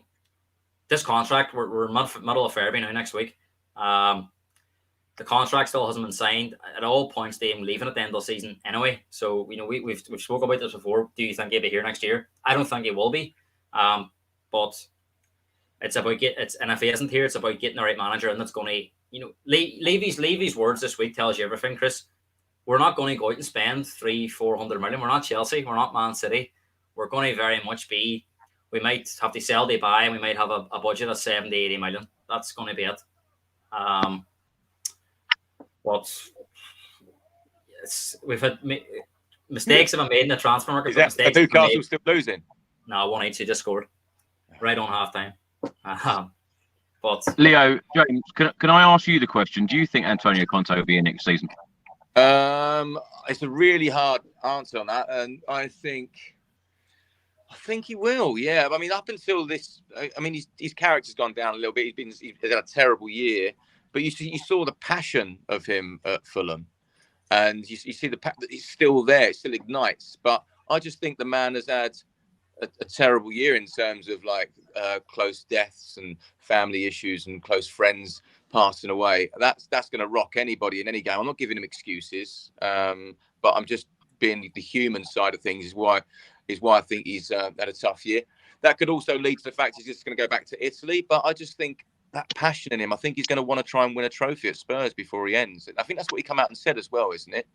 this contract, we're middle of February now next week. The contract still hasn't been signed. At all points, they even leaving at the end of the season anyway. So we've spoke about this before. Do you think he'll be here next year? I don't think he will be. But it's about and if he isn't here, it's about getting the right manager, and that's going to Levy's words this week tells you everything, Chris. We're not going to go out and spend 300-400 million. We're not Chelsea. We're not Man City. We're going to very much be. We might have to sell, they buy, and we might have a budget of 70-80 million. That's going to be it. We've had mistakes have been made in the transfer market. Is that Newcastle still losing? No, 1-8. Just scored right on halftime. But Leo, James, can I ask you the question? Do you think Antonio Conte will be in next season? It's a really hard answer on that, and I think he will. Yeah, I mean, up until this, I mean, his character's gone down a little bit. He's had a terrible year, but you saw the passion of him at Fulham, and you see that he's still there. It still ignites. But I just think the man has had a terrible year in terms of close deaths and family issues and close friends passing away. That's going to rock anybody in any game. I'm not giving him excuses, but I'm just being the human side of things is why I think he's had a tough year. That could also lead to the fact he's just going to go back to Italy. But I just think that passion in him, I think he's going to want to try and win a trophy at Spurs before he ends. I think that's what he come out and said as well, isn't it?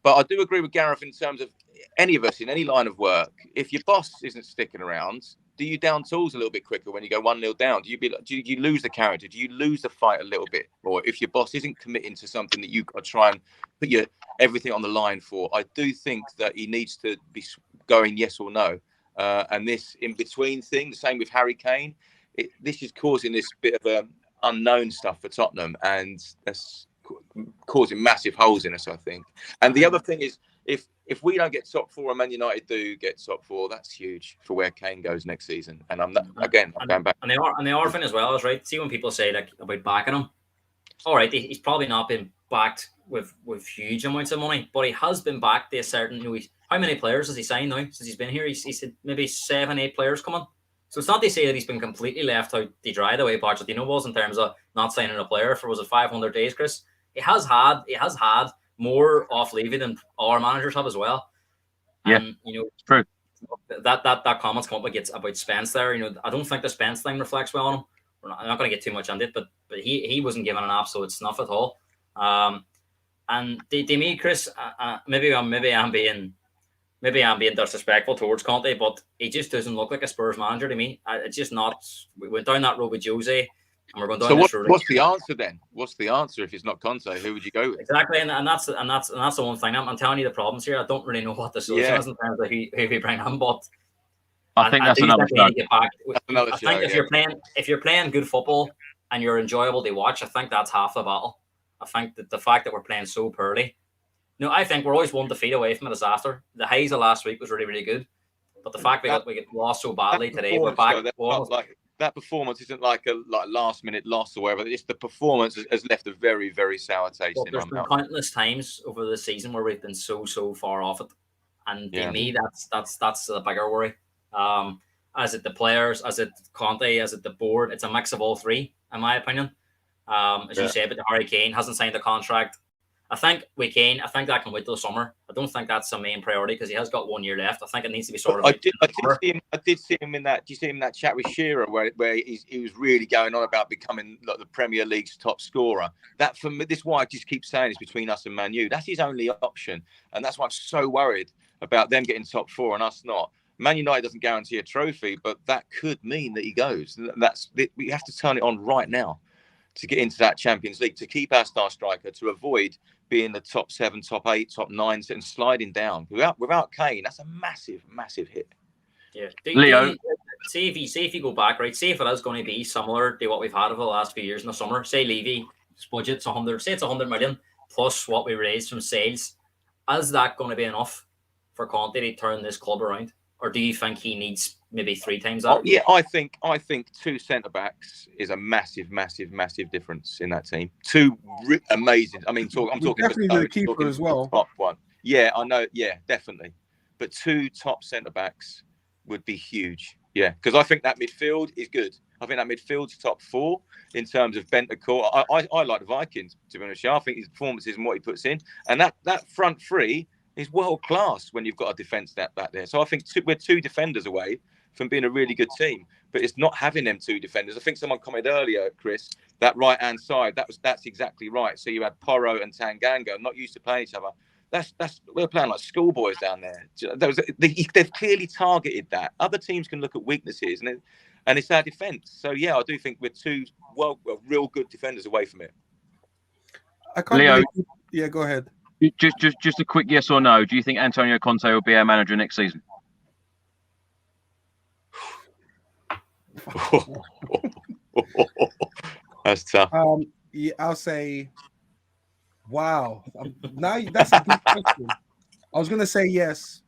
But I do agree with Gareth in terms of any of us in any line of work. If your boss isn't sticking around, do you down tools a little bit quicker when you go 1-0 down? Do you lose the character? Do you lose the fight a little bit? Or if your boss isn't committing to something that you've got to try and put everything on the line for, I do think that he needs to be going yes or no. And this in-between thing, the same with Harry Kane, this is causing this bit of unknown stuff for Tottenham, and that's causing massive holes in us, I think. And the other thing is, if we don't get top 4 and Man United do get top 4, that's huge for where Kane goes next season. And I'm going back. And the orphan as well is right. See when people say about backing him, all right, he's probably not been backed with huge amounts of money, but he has been backed to a certain. How many players has he signed now since he's been here? He's said maybe 7-8 players coming. So it's not to say that he's been completely left out to dry the way Pochettino was in terms of not signing a player for, was it 500 days, Chris? He has had more off Levy than our managers have as well. Yeah, and true. That comments come up about Spence there. I don't think the Spence thing reflects well on him. I'm not going to get too much on it, but he wasn't given an absolute snuff at all. And to me, Chris, maybe I'm being disrespectful towards Conte, but he just doesn't look like a Spurs manager to me. It's just not. We went down that road with Jose, and we're going down this road. What's the answer then? What's the answer if it's not Conte? Who would you go with? Exactly, and that's the one thing. I'm telling you the problems here. I don't really know what the solution is in terms of who we bring in, but I think that's another show. I think if you're playing good football and you're enjoyable to watch, I think that's half the battle. I think that the fact that we're playing so poorly. I think we're always one defeat away from a disaster. The highs of last week was really, really good, but the fact we get lost so badly today, we're back. That performance isn't like a last-minute loss or whatever. It's the performance has left a very, very sour taste in my mouth. There's been countless times over the season where we've been so far off it, and to me, that's the bigger worry. As it the players, as it Conte, as it the board, it's a mix of all three, in my opinion. As you say, but Harry Kane hasn't signed a contract. I think that can wait till the summer. I don't think that's the main priority because he has got 1 year left. I think it needs to be sorted. I did see him in that. Do you see him in that chat with Shearer where he was really going on about becoming like the Premier League's top scorer? That for me, this is why I just keep saying it's between us and Man U. That's his only option, and that's why I'm so worried about them getting top four and us not. Man United doesn't guarantee a trophy, but that could mean that he goes. We have to turn it on right now to get into that Champions League, to keep our star striker, to avoid being the top 7, top 8, top 9, and sliding down. Without Kane, that's a massive, massive hit. Yeah, Leo, see if you go back, right? See if it is going to be similar to what we've had over the last few years in the summer. Say Levy's budget's 100. Say it's 100 million plus what we raised from sales. Is that going to be enough for Conte to turn this club around, or do you think he needs maybe 3 times that? Yeah, I think 2 centre backs is a massive, massive, massive difference in that team. 2 amazing. I mean, I'm talking definitely the keeper as well. Top one. Yeah, I know. Yeah, definitely. But 2 top centre backs would be huge. Yeah, because I think that midfield is good. I think that midfield's top 4 in terms of Bentancur. I like the Vikings, to be honest. I think his performances and what he puts in, and that front 3 is world class when you've got a defence back there. So I think we're 2 defenders away from being a really good team, but it's not having them 2 defenders. I think someone commented earlier, Chris, that right hand side. That's exactly right. So you had Porro and Tanganga, not used to playing each other. We're playing like schoolboys down there. They've clearly targeted that. Other teams can look at weaknesses, and it's our defence. So yeah, I do think we're 2 real good defenders away from it. I can't Leo, yeah, go ahead. Just a quick yes or no. Do you think Antonio Conte will be our manager next season? That's tough. Yeah, I'll say, wow. Now that's a good question. I was gonna say yes,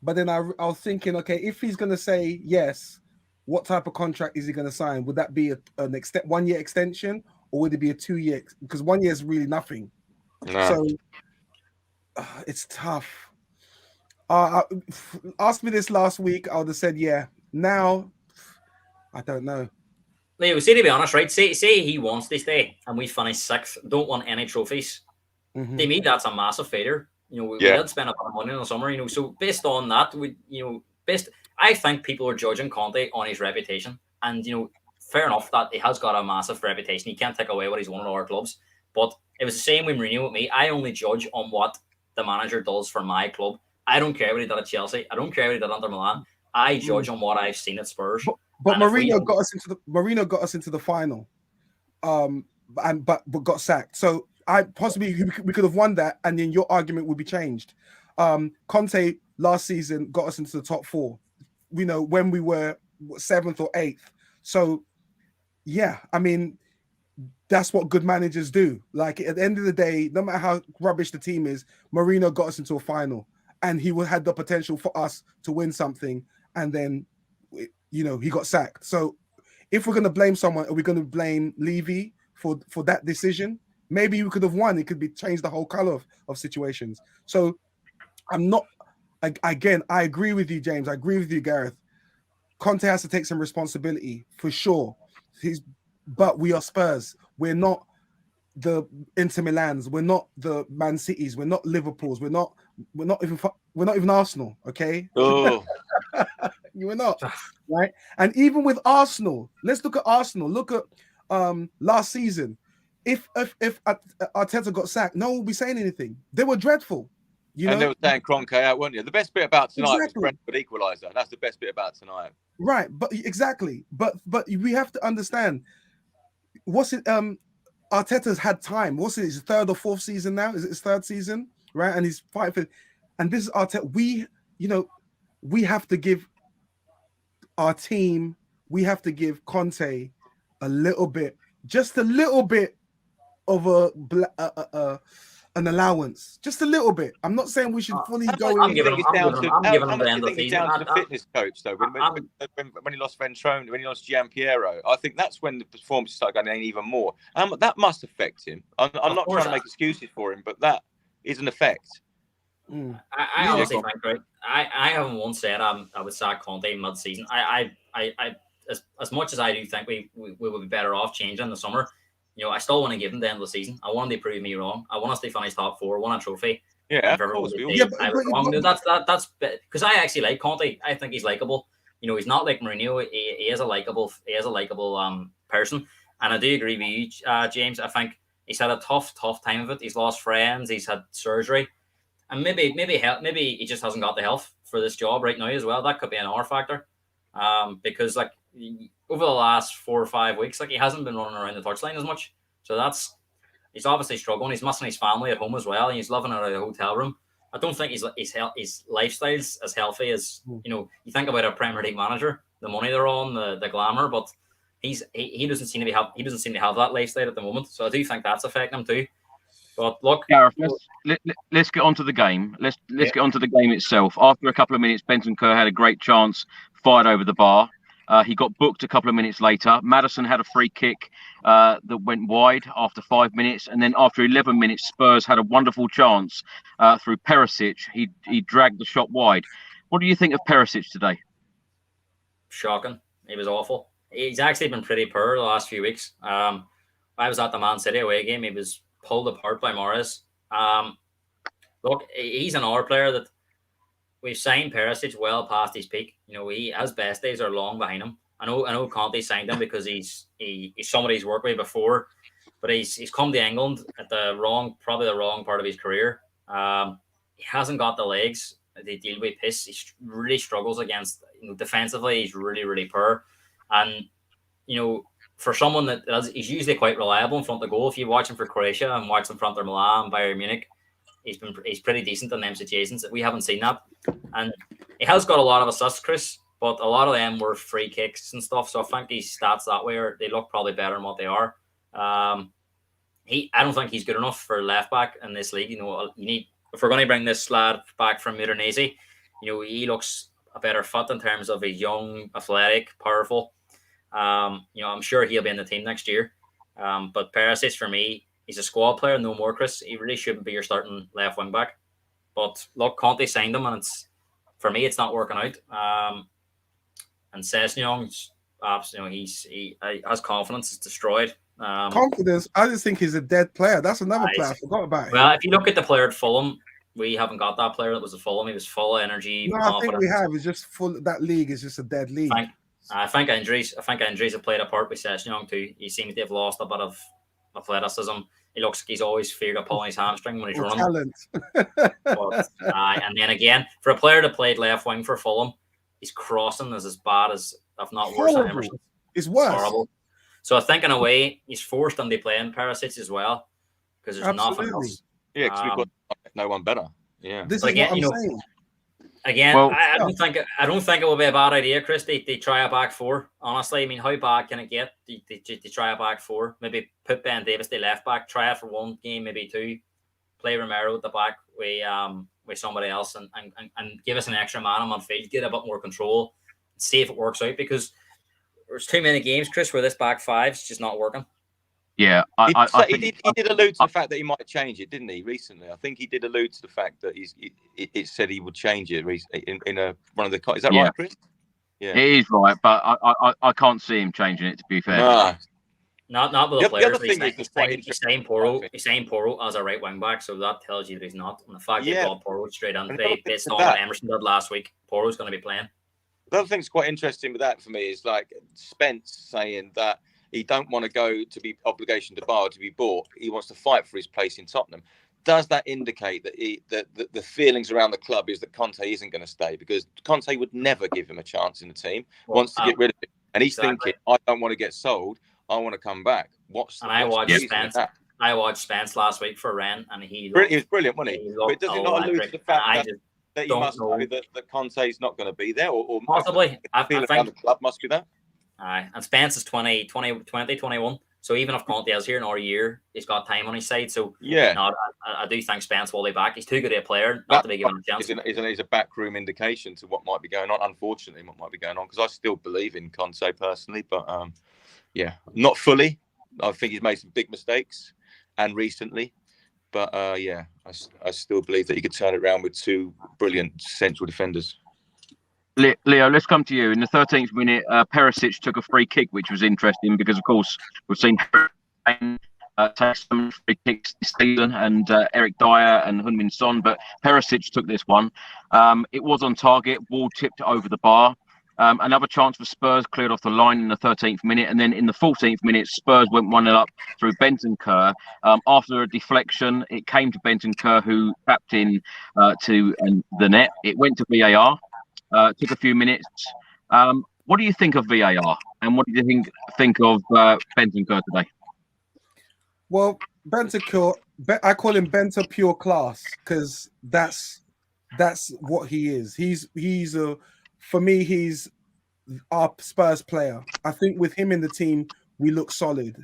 but then I was thinking, okay, if he's gonna say yes, what type of contract is he gonna sign? Would that be an 1 year extension, or would it be a 2 year? Because 1 year is really nothing. No. So it's tough. Asked me this last week, I would have said yeah. Now, I don't know. Leo, to be honest, right? Say he wants to stay and we finish 6th, don't want any trophies. Mm-hmm. To me, that's a massive failure. We did spend a lot of money in the summer, so based on that, I think people are judging Conte on his reputation. And, fair enough that he has got a massive reputation. He can't take away what he's won at our clubs. But it was the same with Mourinho with me. I only judge on what the manager does for my club. I don't care what he did at Chelsea. I don't care what he did under Milan. I judge on what I've seen at Spurs. But Mourinho got us into the final, but got sacked. So we could have won that, and then your argument would be changed. Conte last season got us into the top 4. When we were 7th or 8th. So yeah, I mean, that's what good managers do. Like at the end of the day, no matter how rubbish the team is, Mourinho got us into a final, and he had the potential for us to win something, and then he got sacked. So if we're going to blame someone, are we going to blame Levy for that decision? maybe you could have won. It could be changed the whole color of situations. So I'm not. Again, I agree with you, James. I agree with you, Gareth. Conte has to take some responsibility for sure. But we are Spurs. We're not the Inter Milans. We're not the Man Cities. We're not Liverpools. We're not even Arsenal. Okay. Oh, We're not, right? And even with Arsenal, let's look at Arsenal. Look at last season. If Arteta got sacked, no one will be saying anything. They were dreadful. And they were saying Kroenke out, weren't you? The best bit about tonight was Exactly. Brentford equaliser. That's the best bit about tonight. Right, but exactly. But we have to understand what's it. Arteta's had time. What's it? His third or fourth season now? Is it his third season? Right, and he's fighting for. And this is Arteta. We have to give our team. We have to give Conte a little bit, just a little bit of an allowance, just a little bit. I'm not saying we should fully go in. I'm giving him the end of the season. Down to the fitness coach, though. When he lost Ventrone, when he lost Gianpiero, I think that's when the performance started going down even more. That must affect him. I'm not trying to make excuses for him, but that is an effect. I honestly think, right? I haven't once said I would sack Conte mid-season. I as much as I do think we would be better off changing in the summer. I still want to give him the end of the season. I want him to prove me wrong. I want us to finish top 4, win a trophy. Yeah, of course. That's because I actually like Conte. I think he's likable. He's not like Mourinho. He is a likable person. And I do agree with you, James. I think he's had a tough time of it. He's lost friends. He's had surgery, and maybe he just hasn't got the health for this job right now as well. That could be an R factor, because like over the last 4 or 5 weeks, like he hasn't been running around the touchline as much. So he's obviously struggling. He's missing his family at home as well, and he's living in a hotel room. I don't think his lifestyle's as healthy as you think about a Premier League manager, the money they're on, the glamour, but he doesn't seem to have that lifestyle at the moment. So I do think that's affecting him too. But look, Gareth, let's get on to the game. Let's get on to the game itself. After a couple of minutes, Bentancur had a great chance, fired over the bar. He got booked a couple of minutes later. Maddison had a free kick that went wide after 5 minutes. And then after 11 minutes, Spurs had a wonderful chance through Perisic. He dragged the shot wide. What do you think of Perisic today? Shocking. He was awful. He's actually been pretty poor the last few weeks. I was at the Man City away game. He was pulled apart by Morris. Look, he's an R player that we've signed Perisic well past his peak. His best days are long behind him. I know Conte signed him because he's somebody he's worked with before, but he's come to England at probably the wrong part of his career. He hasn't got the legs to deal with pace. He really struggles against defensively. He's really, really poor, and for someone he's usually quite reliable in front of goal. If you watch him for Croatia and watch him in front of Milan, Bayern Munich, he's pretty decent in them situations. We haven't seen that, and he has got a lot of assists, Chris, but a lot of them were free kicks and stuff. So I think his stats that way they look probably better than what they are. I don't think he's good enough for left back in this league. If we're going to bring this lad back from Udinese, he looks a better fit in terms of he's young, athletic, powerful. I'm sure he'll be in the team next year. But Perisic, for me, he's a squad player, no more, Chris. He really shouldn't be your starting left wing back. But look, Conte signed him, and for me, it's not working out. And Sessegnon, he has confidence. It's destroyed. Confidence. I just think he's a dead player. That's another player I forgot about. Well, if you look at the player at Fulham, we haven't got that player that was at Fulham. He was full of energy. No, I think we have. It's just full. That league is just a dead league. I think injuries have played a part with Sessegnon too. He seems to have lost a bit of athleticism. He looks like he's always feared of pulling his hamstring when he's running. Talent. And then again, for a player that played left wing for Fulham, his crossing is as bad as, if not worse, than Emerson. It's worse. Horrible. So I think in a way he's forced into playing Perisic as well because there's nothing else. Yeah, because we've got no one better. Yeah. This is what I'm saying. Again, well, I don't think it will be a bad idea, Chris. They try a back four. Honestly, I mean, how bad can it get? They try a back four. Maybe put Ben Davis the left back. Try it for one game, maybe two. Play Romero at the back with somebody else, and give us an extra man on midfield. Get a bit more control. See if it works out, because there's too many games, Chris, where this back five's just not working. Yeah, he did allude to the fact that he might change it, didn't he? Recently, I think he did allude to the fact that it said he would change it in one of the. Is that right, Chris? Yeah, it is right, but I can't see him changing it. To be fair, no. Not with the players. The other thing he's saying Porro as a right wing back, so that tells you that he's not. And the fact they brought Porro straight on, they started Emerson did last week. Porro's going to be playing. The other thing's quite interesting with that for me is like Spence saying that he don't want to go to be obligation to bar to be bought. He wants to fight for his place in Tottenham. Does that indicate that the feelings around the club is that Conte isn't going to stay? Because Conte would never give him a chance in the team. Wants to get rid of him, and he's thinking, I don't want to get sold. I want to come back. I watched Spence last week for Rennes, and he was brilliant, wasn't he? But does it not allude to the fact that you must know that Conte's not going to be there, or possibly? I think the club must be there. And Spence is 21. So even if Conte is here another year, he's got time on his side. So I do think Spence will be back. He's too good a player not to be given a chance. Is a backroom indication to what might be going on. Unfortunately, what might be going on, because I still believe in Conte personally, but not fully. I think he's made some big mistakes, and recently, but I still believe that he could turn it around with two brilliant central defenders. Leo, let's come to you. In the 13th minute, Perisic took a free kick, which was interesting because, of course, we've seen take some free kicks this season, and Eric Dyer and Heung-min Son, but Perisic took this one. It was on target, ball tipped over the bar. Another chance for Spurs cleared off the line in the 13th minute, and then in the 14th minute, Spurs went 1-0 up through Bentancur. After a deflection, it came to Bentancur, who tapped in to the net. It went to VAR. Took a few minutes. What do you think of VAR, and what do you think of Bentancur today? Well, Bentancur, I call him Benta pure class, because that's what he is. For me, he's our Spurs player. I think with him in the team, we look solid.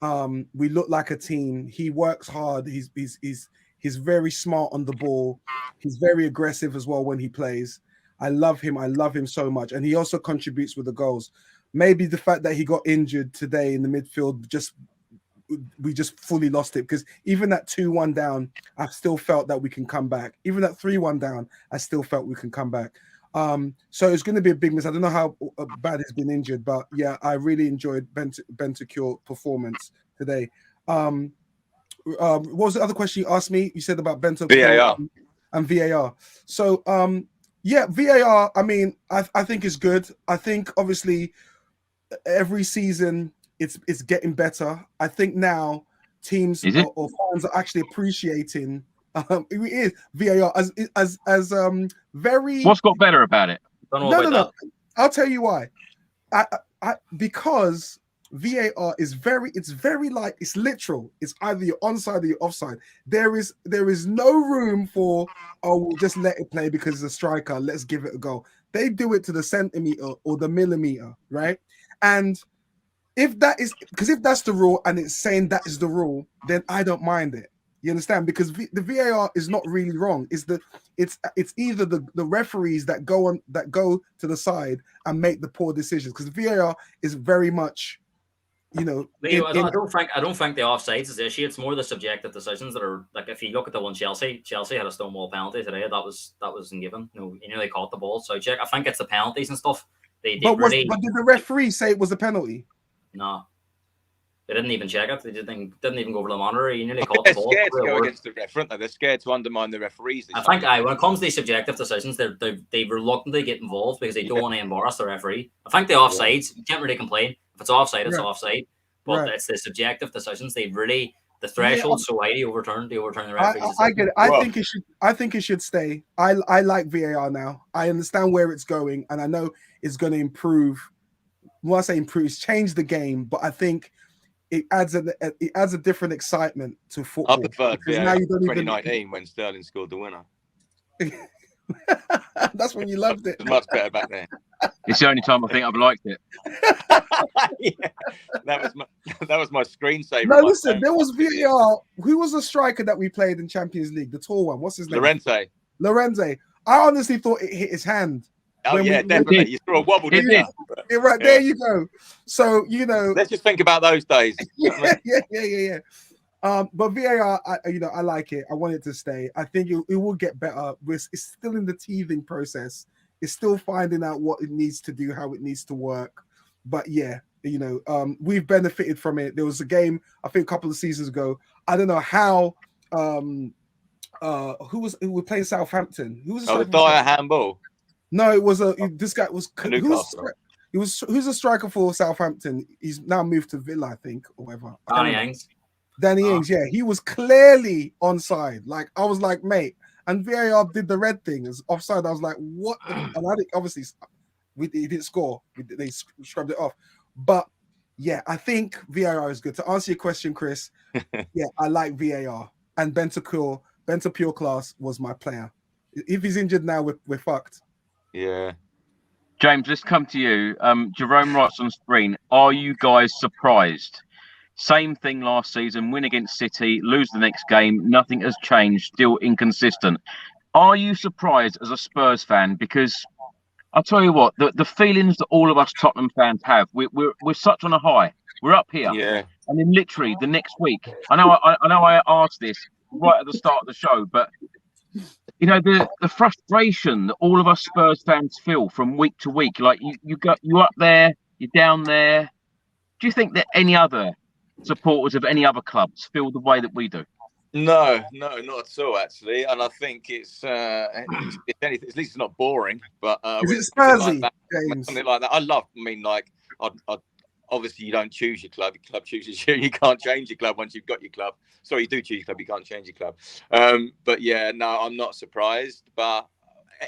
We look like a team. He works hard. He's very smart on the ball. He's very aggressive as well when he plays. I love him. I love him so much. And he also contributes with the goals. Maybe the fact that he got injured today in the midfield, we just fully lost it, because even that 2-1 down, I still felt that we can come back. Even that 3-1 down, I still felt we can come back. So it's going to be a big miss. I don't know how bad he's been injured, but yeah, I really enjoyed Bentancur's performance today. What was the other question you asked me? You said about Bentancur VAR and VAR. So VAR, I mean, I think is good. I think obviously every season it's getting better. I think now teams or fans are actually appreciating it is VAR as very. What's got better about it? No. I'll tell you why. Because VAR is very like, it's literal. It's either you're onside or you're offside. There is no room for, we'll just let it play because it's a striker, let's give it a go. They do it to the centimeter or the millimeter, right? And if that's the rule and it's saying that is the rule, then I don't mind it. You understand? Because the VAR is not really wrong. It's either the referees that go to the side and make the poor decisions, because the VAR is very much, I don't think the offsides is the issue. It's more the subjective decisions that are, like, if you look at the one Chelsea had a Stonewall penalty today. That wasn't given. They caught the ball. So I think it's the penalties and stuff. But did the referee say it was a penalty? No. They didn't even check it. They didn't even go over the monitor. You nearly caught the ball. They're scared to go against the referee. They're scared to undermine the referees. I think when it comes to these subjective decisions, they reluctantly get involved because they don't want to embarrass the referee. I think the offsides, you can't really complain. If it's offside, it's offside. But it's the subjective decisions. The threshold's so high, they overturn the referees. I get it. I think it should stay. I like VAR now. I understand where it's going, and I know it's going to improve. When I say improve, it's change the game, but I think it adds a different excitement to football. I preferred now 2019 when Sterling scored the winner. That's when you loved it. It was much better back then. It's the only time I think I've liked it. Yeah, that was my screensaver. No, listen, there was VAR. Who was the striker that we played in Champions League? The tall one. What's his name? Llorente. I honestly thought it hit his hand. Oh when yeah, definitely. You saw a wobble, didn't you? Yeah, right, there you go. So, let's just think about those days. Yeah. But VAR, I like it. I want it to stay. I think it will get better. It's still in the teething process. It's still finding out what it needs to do, how it needs to work. But yeah, we've benefited from it. There was a game, I think a couple of seasons ago. I don't know how who was playing Southampton? Who was the Dyer handball? No, it was this guy was Newcastle. Who's a striker for Southampton? He's now moved to Villa, I think, or whatever. Danny Ings, yeah, he was clearly onside. Like I was like, mate, and VAR did the red thing as offside. I was like, what? And I think obviously he didn't score. They scrubbed it off. But yeah, I think VAR is good. To answer your question, Chris, yeah, I like VAR. And Bentancur class was my player. If he's injured now, we're fucked. Yeah. James, let's come to you. Jerome writes on screen, are you guys surprised? Same thing last season, win against City, lose the next game, nothing has changed, still inconsistent. Are you surprised as a Spurs fan? Because I'll tell you what, the feelings that all of us Tottenham fans have, we're such on a high. We're up here. Yeah. And then literally the next week, I know I asked this right at the start of the show, but the frustration that all of us Spurs fans feel from week to week, like you up there, you're down there. Do you think that any other supporters of any other clubs feel the way that we do? No, not at all, actually. And I think it's at least it's not boring. But is it Spursy, something like that? Obviously you don't choose your club. Your club chooses you. You can't change your club once you've got your club. Sorry, you do choose your club. You can't change your club. But yeah, no, I'm not surprised. But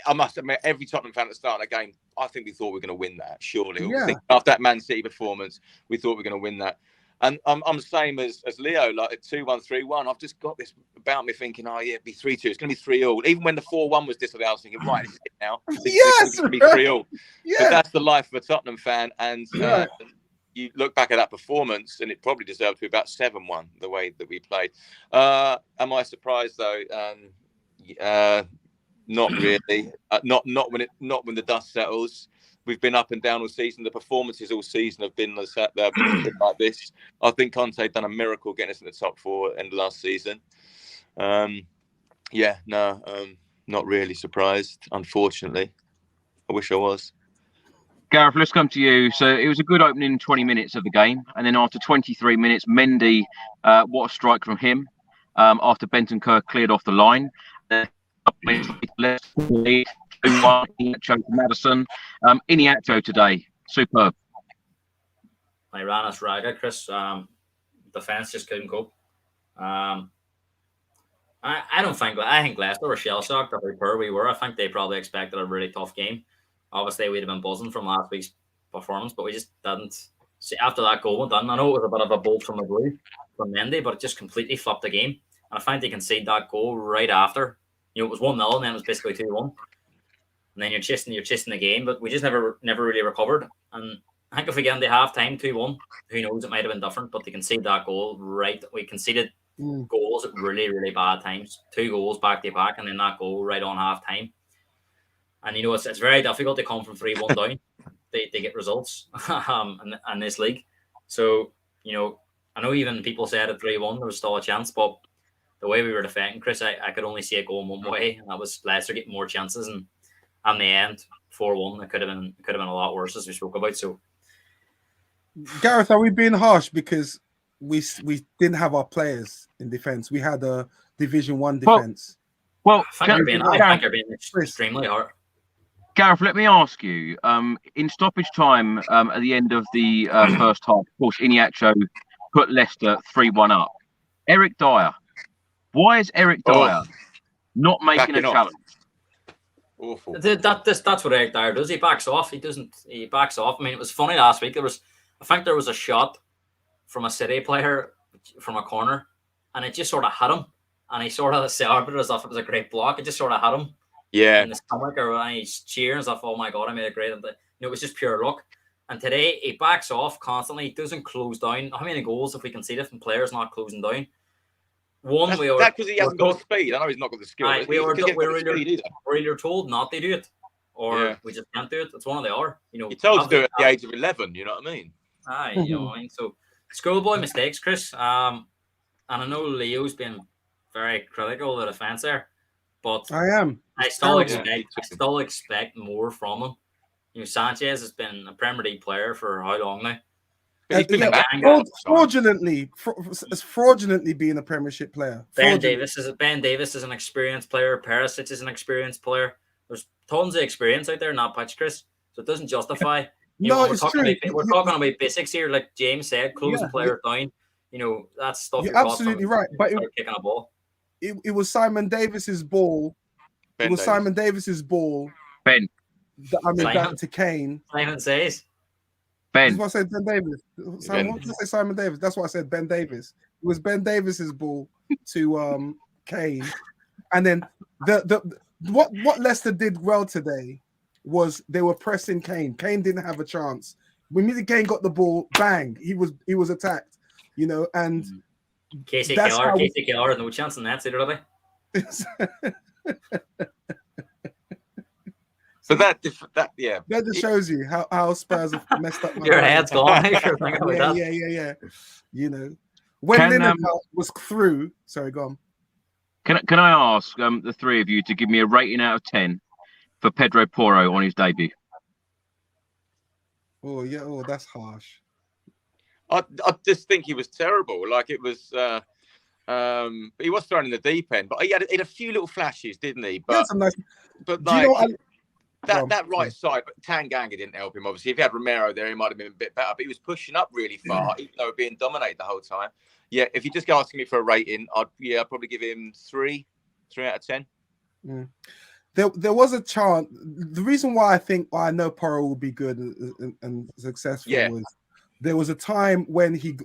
I must admit, every Tottenham fan at the start of the game, I think we thought we were going to win that. Surely, yeah. After that Man City performance, we thought we were going to win that. And I'm the same as Leo, like at 2-1, 3-1. I've just got this about me thinking, oh yeah, it'd be 3-2. It's going to be 3-3. Even when the 4-1 was disallowed, I was thinking, right, this is it now. It's going to be 3-3. Yeah. But that's the life of a Tottenham fan. And you look back at that performance, and it probably deserved to be about 7-1 the way that we played. Am I surprised though? Not really. Not when the dust settles. We've been up and down all season. The performances all season have been like this. I think Conte done a miracle getting us in the top four end of last season. Not really surprised, unfortunately. I wish I was. Gareth, let's come to you. So it was a good opening 20 minutes of the game. And then after 23 minutes, Mendy, what a strike from him after Bentancur cleared off the line. Lead 2-1, Iniacho to Maddison. Iniacho today, superb. They ran us ragged, Chris. Defence just couldn't cope. I think Leicester were shell-shocked at how poor we were. I think they probably expected a really tough game. Obviously, we'd have been buzzing from last week's performance, but we just didn't. See, after that goal went in, I know it was a bit of a bolt from the blue from Mendy, but it just completely flopped the game. And I find they conceded that goal right after. It was 1-0, and then it was basically 2-1. And then you're chasing the game, but we just never really recovered. And I think if we get into half-time 2-1, who knows, it might have been different, but they conceded that goal right. We conceded goals at really, really bad times. 2 goals back-to-back, and then that goal right on half-time. And, it's very difficult to come from 3-1 down. They get results in this league. So, I know even people said at 3-1 there was still a chance, but the way we were defending, Chris, I could only see it going one way, and that was Leicester getting more chances. And in the end, 4-1, it could have been a lot worse, as we spoke about. So, Gareth, are we being harsh because we didn't have our players in defence? We had a Division 1 defence. Well, I think you're being extremely hard. Gareth, let me ask you, in stoppage time at the end of the first half, of course, Iniacho put Leicester 3-1 up. Eric Dyer. Why is Eric Dyer not making a challenge? Awful. That's what Eric Dyer does. He backs off. He backs off. I mean, it was funny last week. I think there was a shot from a City player from a corner, and it just sort of hit him. And he sort of celebrated as if it was a great block. It just sort of hit him. Yeah. In the stomach, and he's cheering as if, oh my God, I made a great. It was just pure luck. And today he backs off constantly. He doesn't close down. How many goals have we conceded from players not closing down? That's because he hasn't got the speed. I know he's not got the skill. We're either told not to do it, or we just can't do it. It's one or the other. You know, you're told to do it at the age of 11. You know what I mean? You know what I mean. So schoolboy mistakes, Chris. And I know Leo's been very critical of the defense there, but I am. I still expect more from him. You know, Sanchez has been a Premier League player for how long now? Fraudulently being a Premiership player. Ben Davis is an experienced player. Perisic is an experienced player. There's tons of experience out there in that pitch, Chris. So it doesn't justify. We're talking about basics here, like James said, closing players down. You know, that's stuff. You're absolutely right. But kicking a ball. It was Simon Davis's ball. Simon Davis's ball. Ben. Back to Kane. Simon says. Ben. That's what I said, Ben Davis. What did I say, Simon Davis? That's what I said, Ben Davis. It was Ben Davis's ball to Kane. And then what Leicester did well today was they were pressing Kane. Kane didn't have a chance. When Kane got the ball, bang, he was attacked. You know, and Casey Keller, no chance in that, did they? So that just shows you how Spurs have messed up. Your head's gone. Yeah. You know, when Lineker was through. Sorry, go on. Can I ask the three of you to give me a rating out of 10 for Pedro Porro on his debut? Oh yeah, that's harsh. I just think he was terrible. Like it was. He was thrown in the deep end, but he had a few little flashes, didn't he? But that right side, but Tanganga didn't help him. Obviously, if he had Romero there, he might have been a bit better. But he was pushing up really far, even though being dominated the whole time. Yeah, if you just asking me for a rating, I'd probably give him 3 out of 10. Mm. There was a chance. The reason why I know Porro will be good and successful was there was a time when he got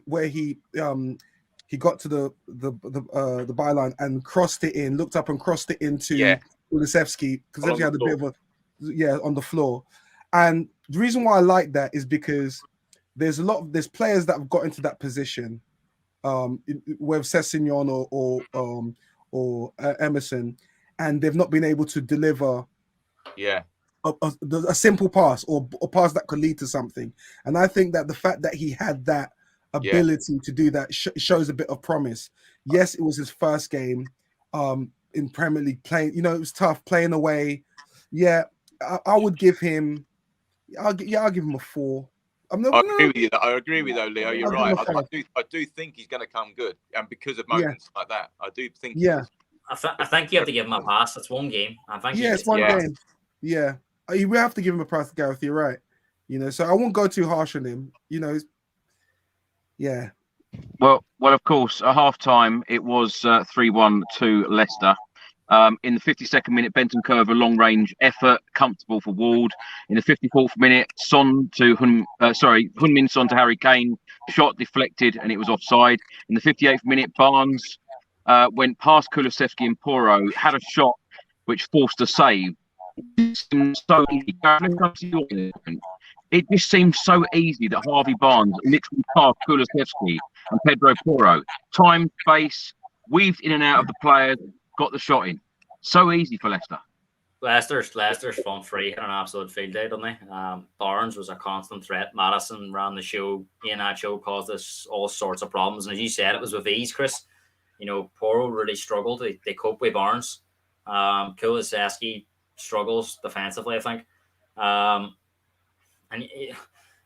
to the byline and crossed it in, looked up and crossed it into Kulusevski, because he had a bit of a on the floor. And the reason why I like that is because there's players that have got into that position, whether Sessegnon or Emerson, and they've not been able to deliver a simple pass or a pass that could lead to something. And I think that the fact that he had that ability to do that shows a bit of promise. Yes, it was his first game in Premier League playing. You know, it was tough playing away. Yeah, I would give him. I'll give him a 4. I agree with you. I agree with you, Leo. You're right. I do think he's going to come good, and because of moments like that, I do think. Yeah, I think you have to give him a pass. It's one game. I think. Yeah, it's one game. Yeah, you will have to give him a pass, Gareth. You're right. You know, so I won't go too harsh on him. You know, yeah. Well, of course, at half-time, it was 3-1 to Leicester. In the 52nd minute, Bentancur, a long-range effort, comfortable for Ward. In the 54th minute, Heung-min Son to Harry Kane, shot deflected, and it was offside. In the 58th minute, Barnes went past Kulusevski and Porro, had a shot which forced a save. It just seemed so easy that Harvey Barnes literally passed Kulusevski and Pedro Porro. Time, space, weaved in and out of the players, got the shot in. So easy for Leicester. Leicester's front three had an absolute field day, didn't they? Barnes was a constant threat. Madison ran the show. Iheanacho caused us all sorts of problems. And as you said, it was with ease, Chris. You know, Porro really struggled. They coped with Barnes. Kulusevski struggles defensively, I think. And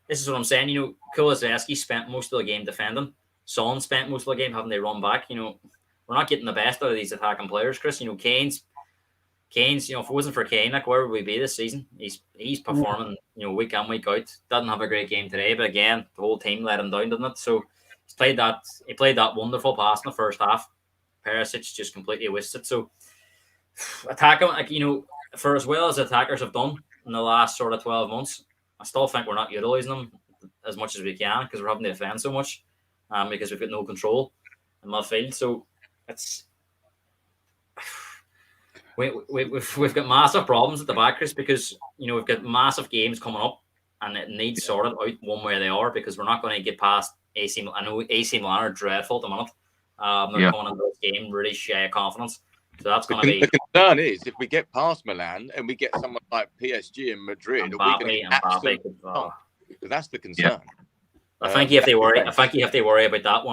this is what I'm saying. You know, Kulusevski spent most of the game defending. Son spent most of the game having to run back. You know, we're not getting the best out of these attacking players, Chris. You know, Kane's, you know, if it wasn't for Kane, like, where would we be this season? He's performing, you know, week in, week out. Doesn't have a great game today, but again, the whole team let him down, didn't it? So he played that wonderful pass in the first half. Perisic just completely wasted. So attacking, like, you know, for as well as attackers have done in the last sort of 12 months, I still think we're not utilising them as much as we can because we're having to defend so much, because we've got no control in midfield. So it's we've got massive problems at the back, Chris, because, you know, we've got massive games coming up and it needs sorted out one way or the other, because we're not going to get past AC Milan. I know AC Milan are dreadful at the minute. They're coming into this game really shy of confidence. So that's going to be... The concern is if we get past Milan and we get someone like PSG and Madrid, are we going to get absolutely wrong? That's the concern. Yeah. I think you have to worry. I think you have to worry about that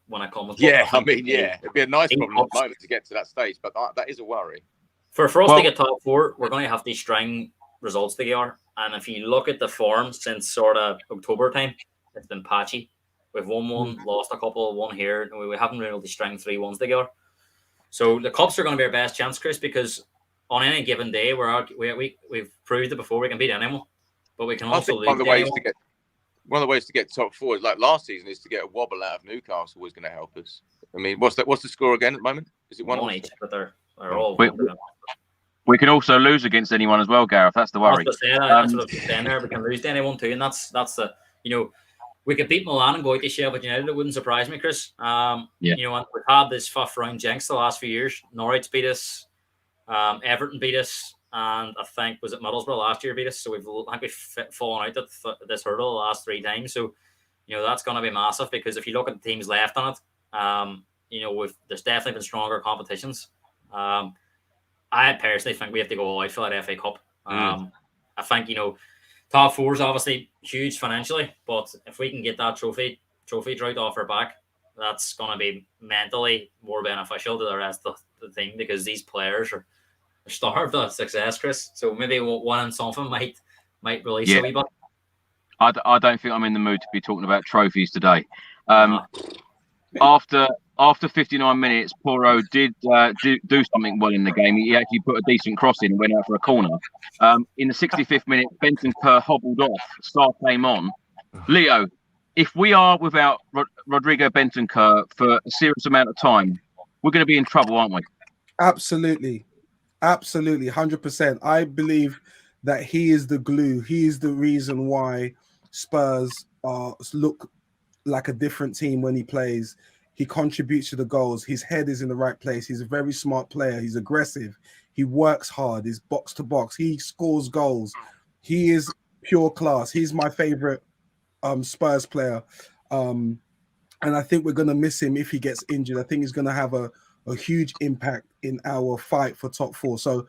when it comes. Yeah, I mean, yeah, it'd be a nice problem at the moment to get to that stage, but that is a worry. For us to get top 4, we're going to have to string results together. And if you look at the form since sort of October time, it's been patchy. We've won one, lost a couple, one here. We haven't been able to string 3-1s together. So the Cups are going to be our best chance, Chris, because on any given day, we've proved it before, we can beat anyone, but we can also lose. One of the ways to get top 4 is like last season is to get a wobble out of Newcastle was going to help us. I mean, what's the score again at the moment? Is it 1 each? But they're all. We can also lose against anyone as well, Gareth. That's the worry. That's what I'm saying there. We can lose to anyone too, and that's the we could beat Milan and go out to Sheffield United. It wouldn't surprise me, Chris. And we've had this 5th round jinx the last few years. Norwich beat us, Everton beat us. And I think, was it Middlesbrough last year beat us? So we've fallen out at this hurdle the last 3 times. So, that's going to be massive because if you look at the teams left on it, there's definitely been stronger competitions. I personally think we have to go all out for that FA Cup. I think, top 4 is obviously huge financially, but if we can get that trophy drought off our back, that's going to be mentally more beneficial to the rest of the team because these players are starved of success, Chris. So maybe one and something might release a wee bit. I don't think I'm in the mood to be talking about trophies today. After 59 minutes, Porro did do something well in the game. He actually put a decent cross in and went out for a corner. In the 65th minute, Bentancur hobbled off. Sarr came on. Leo, if we are without Rodrigo Bentancur for a serious amount of time, we're going to be in trouble, aren't we? Absolutely. 100%. I believe that he is the glue. He is the reason why Spurs look like a different team when he plays. He contributes to the goals. His head is in the right place. He's a very smart player. He's aggressive. He works hard. He's box to box. He scores goals. He is pure class. He's my favorite Spurs player. And I think we're going to miss him if he gets injured. I think he's going to have a huge impact in our fight for top 4. So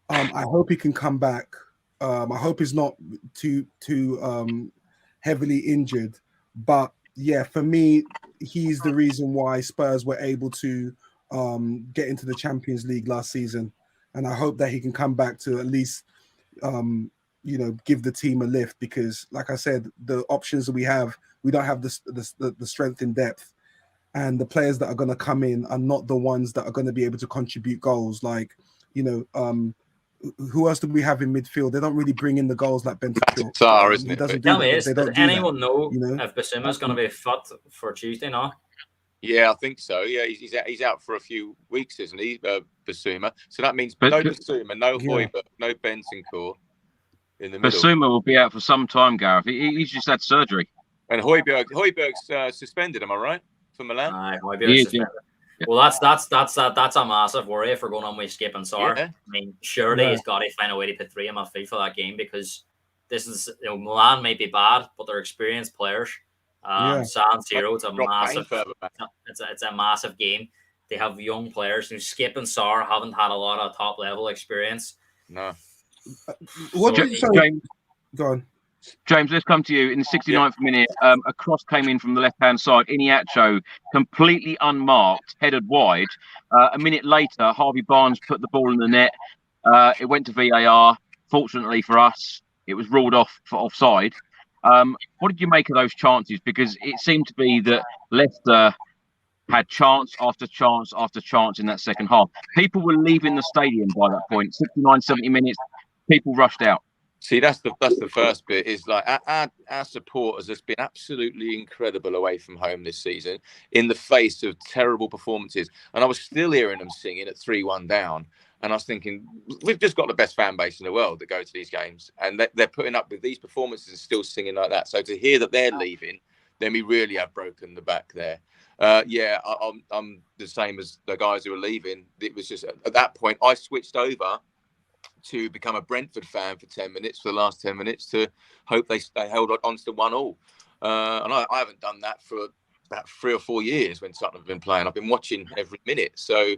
I hope he can come back. I hope he's not too heavily injured. But yeah, for me, he's the reason why Spurs were able to get into the Champions League last season. And I hope that he can come back to at least, give the team a lift because, like I said, the options that we don't have the strength in depth. And the players that are going to come in are not the ones that are going to be able to contribute goals. Like, who else do we have in midfield? They don't really bring in the goals like Bentancur. Sarr, isn't it? Tell me, does anyone know if Bissouma's going to be fit for Tuesday now? Yeah, I think so. Yeah, he's out for a few weeks, isn't he, Bissouma? So that means no Bissouma, no Højbjerg, no Bentancur in the middle. Bissouma will be out for some time, Gareth. He's just had surgery. And Højbjerg's suspended, am I right? For Milan? Well, that's a massive worry if we're going on with Skip and Sarr. I mean, surely he's got to find a way to put 3 on my feet for that game because this is Milan may be bad, but they're experienced players. San Siro, it's a massive game. They have young players who Skip and Sarr haven't had a lot of top level experience. No. James, go on. James, let's come to you. In the 69th minute, a cross came in from the left-hand side. Iniacho, completely unmarked, headed wide. A minute later, Harvey Barnes put the ball in the net. It went to VAR. Fortunately for us, it was ruled off for offside. What did you make of those chances? Because it seemed to be that Leicester had chance after chance after chance in that second half. People were leaving the stadium by that point. 69, 70 minutes, people rushed out. See, that's the first bit. Is like our support has just been absolutely incredible away from home this season in the face of terrible performances. And I was still hearing them singing at 3-1 down. And I was thinking, we've just got the best fan base in the world that go to these games. And they're putting up with these performances and still singing like that. So to hear that they're leaving, then we really have broken the back there. I'm the same as the guys who are leaving. It was just at that point, I switched over to become a Brentford fan for 10 minutes, for the last 10 minutes, to hope they held on to 1-1. And I haven't done that for about 3 or 4 years when Tottenham have been playing. I've been watching every minute. So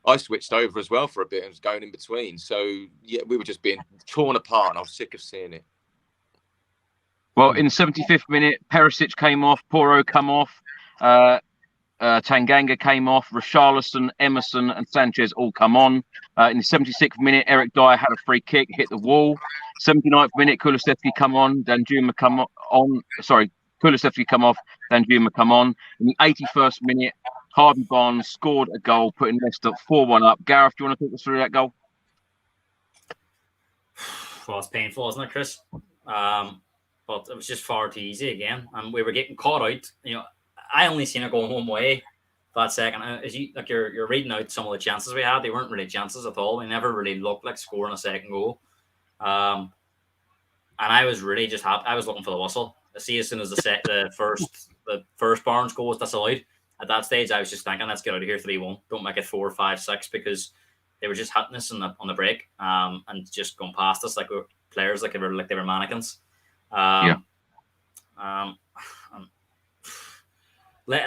I switched over as well for a bit and was going in between. So yeah, we were just being torn apart, and I was sick of seeing it. Well, in the 75th minute, Perisic came off, Porro come off, Tanganga came off, Richarlison, Emerson, and Sanchez all come on. In the 76th minute, Eric Dyer had a free kick, hit the wall. 79th minute, Kulusevski come on, Danjuma come on. Sorry, Kulusevski come off, Danjuma come on. In the 81st minute, Harvey Barnes scored a goal, putting Leicester 4-1 up. Gareth, do you want to talk us through that goal? Well, it's painful, isn't it, Chris? But it was just far too easy again, and we were getting caught out. You know, I only seen it going one way that second. As you're reading out some of the chances we had, they weren't really chances at all. We never really looked like scoring a second goal. And I was really just happy. I was looking for the whistle. I see as soon as the first Barnes goal was disallowed. At that stage, I was just thinking, let's get out of here 3-1. Don't make it 4, 5, 6, because they were just hitting us on the break, and just going past us like we were players, like they were mannequins. And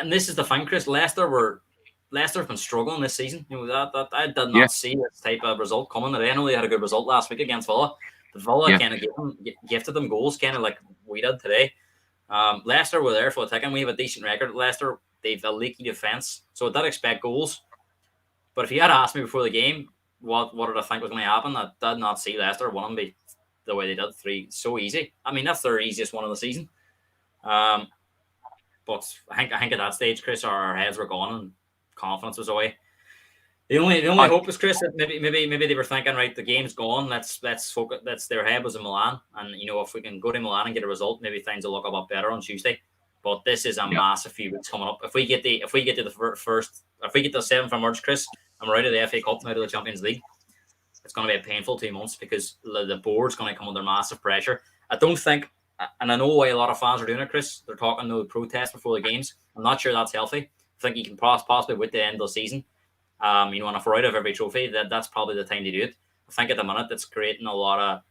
this is the thing, Chris. Leicester have been struggling this season. You know, that I did not see this type of result coming. I know they had a good result last week against Villa. The Villa kind of gifted them goals, kind of like we did today. Leicester were there for the taking. We have a decent record at Leicester. They've a leaky defence, so I did expect goals. But if you had asked me before the game what did I think was going to happen, I did not see Leicester winning the way they did 3 so easy. I mean, that's their easiest one of the season. But I think at that stage, Chris, our heads were gone and confidence was away. The only hope is, Chris, that maybe they were thinking, right, the game's gone. Let's focus. Their head was in Milan, and you know, if we can go to Milan and get a result, maybe things will look a lot better on Tuesday. But this is a massive few weeks coming up. If we get the 7th of March, Chris, and we're out of the FA Cup and out of the Champions League, it's going to be a painful 2 months, because the board's going to come under massive pressure. I don't think, and I know why a lot of fans are doing it, Chris. They're talking no protest before the games. I'm not sure that's healthy. I think you can possibly with the end of the season. You know, and if we're out of every trophy, that's probably the time to do it. I think at the minute it's creating a lot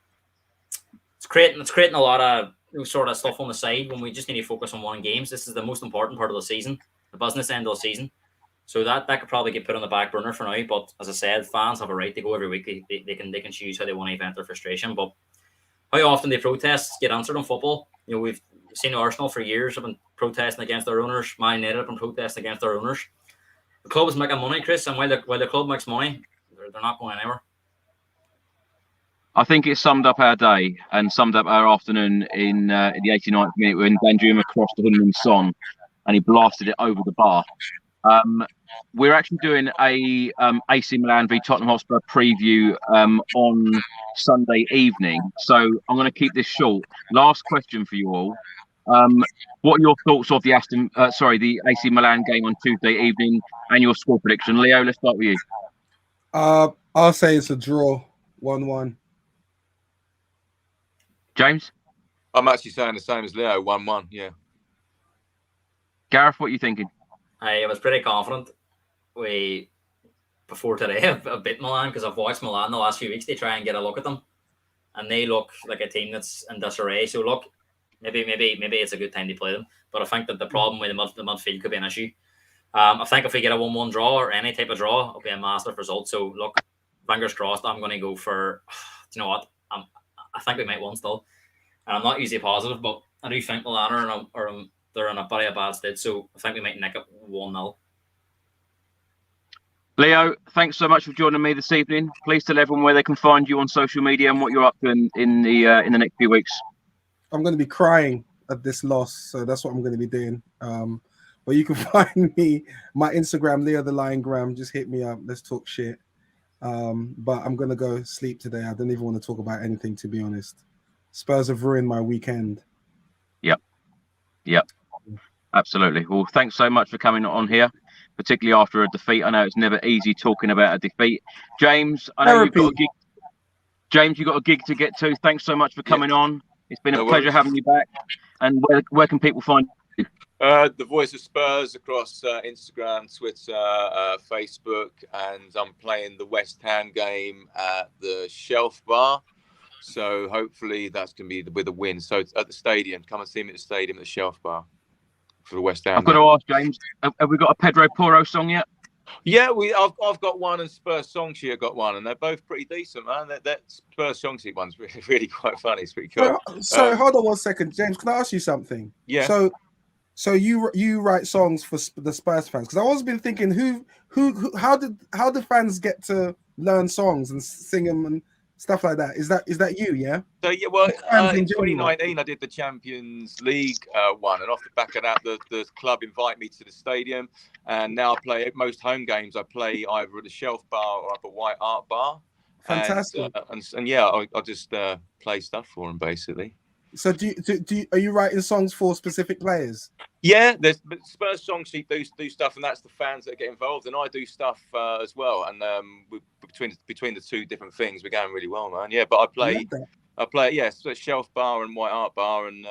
of sort of stuff on the side when we just need to focus on winning games. This is the most important part of the season, the business end of the season. So that could probably get put on the back burner for now. But as I said, fans have a right to go every week. They can choose how they want to vent their frustration. But how often the protests get answered in football? You know, we've seen Arsenal for years have been protesting against their owners. Man United have been protesting against their owners. The club is making money, Chris, and while the club makes money, they're not going anywhere. I think it summed up our day and summed up our afternoon in the 89th minute when Danjuma crossed the Hunman Son and he blasted it over the bar. We're actually doing a AC Milan v Tottenham Hotspur preview on Sunday evening, so I'm going to keep this short. Last question for you all. What are your thoughts of the AC Milan game on Tuesday evening and your score prediction? Leo, let's start with you. I'll say it's a draw, 1-1. James? I'm actually saying the same as Leo, 1-1, yeah. Gareth, what are you thinking? I was pretty confident before today I bit Milan, because I've watched Milan the last few weeks. They try and get a look at them, and they look like a team that's in disarray. So look, maybe it's a good time to play them. But I think that the problem with the midfield could be an issue. I think if we get a 1-1 draw or any type of draw, it'll be a massive result. So look, fingers crossed. I'm going to go for. Do you know what? I think we might win still, and I'm not usually positive, but I do think Milan they're in a very bad state. So I think we might nick it 1-0. Leo, thanks so much for joining me this evening. Please tell everyone where they can find you on social media and what you're up to in the next few weeks. I'm going to be crying at this loss, so that's what I'm going to be doing. But you can find me, my Instagram, Leo the Liongram. Just hit me up. Let's talk shit. But I'm going to go sleep today. I don't even want to talk about anything, to be honest. Spurs have ruined my weekend. Yep. Absolutely. Well, thanks so much for coming on here, particularly after a defeat. I know it's never easy talking about a defeat. James, I know you've got a gig. James, you've got a gig to get to. Thanks so much for coming on. It's been a pleasure having you back. And where can people find you? The Voice of Spurs across Instagram, Twitter, Facebook, and I'm playing the West Ham game at the Shelf Bar. So hopefully that's going to be with a win. So it's at the stadium. Come and see me at the stadium at the Shelf Bar for the West Ham. I've got to ask, James, have we got a Pedro Porro song yet? Yeah, I've got one, and Spurs Songsheet got one, and they're both pretty decent, man. That Spurs Songsheet one's really quite funny. It's pretty cool. So hold on 1 second, James. Can I ask you something? Yeah. So you write songs for the Spurs fans? Because I always been thinking, how did fans get to learn songs and sing them and stuff like that? Is that you? Yeah. So yeah, well, in 2019 I did the Champions League one, and off the back of that, the club invite me to the stadium, and now I play most home games. I play either at the Shelf Bar or up at White Art Bar. Fantastic. And yeah, I just play stuff for them basically. So are you writing songs for specific players? Yeah, there's Spurs Songsheet do stuff, and that's the fans that get involved, and I do stuff as well. And between the two different things, we're going really well, man. Yeah, but I play yes, so Shelf Bar and White Art Bar, and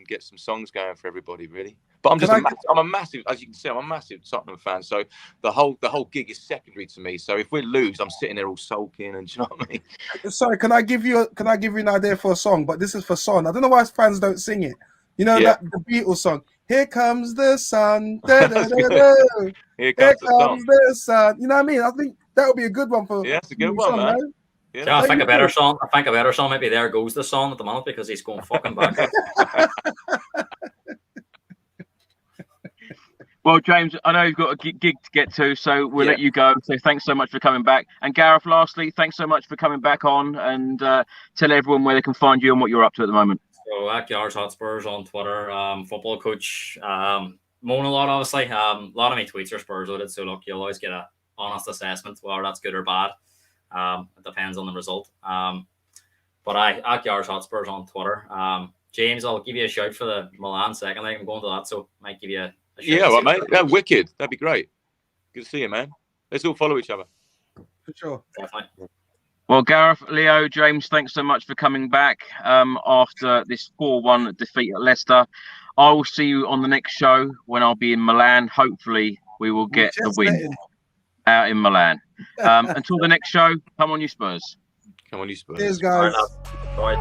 get some songs going for everybody, really. But I'm a massive, as you can see, I'm a massive Tottenham fan. So the whole gig is secondary to me. So if we lose, I'm sitting there all sulking, and do you know what I mean? Sorry, can I give you an idea for a song? But this is for Son. I don't know why fans don't sing it. You know that the Beatles song. Here comes the sun. Da, da, da, da. Here comes the sun. You know what I mean? I think that would be a good one for. Yeah, it's a good one, man. Yeah, I think a better song. Maybe There Goes the Sun at the moment, because he's going fucking back. Well, James, I know you've got a gig to get to, so we'll let you go. So thanks so much for coming back. And Gareth, lastly, thanks so much for coming back on, and tell everyone where they can find you and what you're up to at the moment. So at Yars Hotspurs on Twitter, football coach, moan a lot, obviously. A lot of my tweets are Spurs loaded, so look, you'll always get an honest assessment, whether that's good or bad. It depends on the result. But at Yars Hotspurs on Twitter. James, I'll give you a shout for the Milan second leg. I'm going to that, so I might give you a yeah, well, mate. That's wicked. That'd be great. Good to see you, man. Let's all follow each other. For sure. Definitely. Well, Gareth, Leo, James, thanks so much for coming back after this 4-1 defeat at Leicester. I will see you on the next show when I'll be in Milan. Hopefully, we will get the win out in Milan. Until the next show, come on, you Spurs. Come on, you Spurs. Cheers, guys. Bye.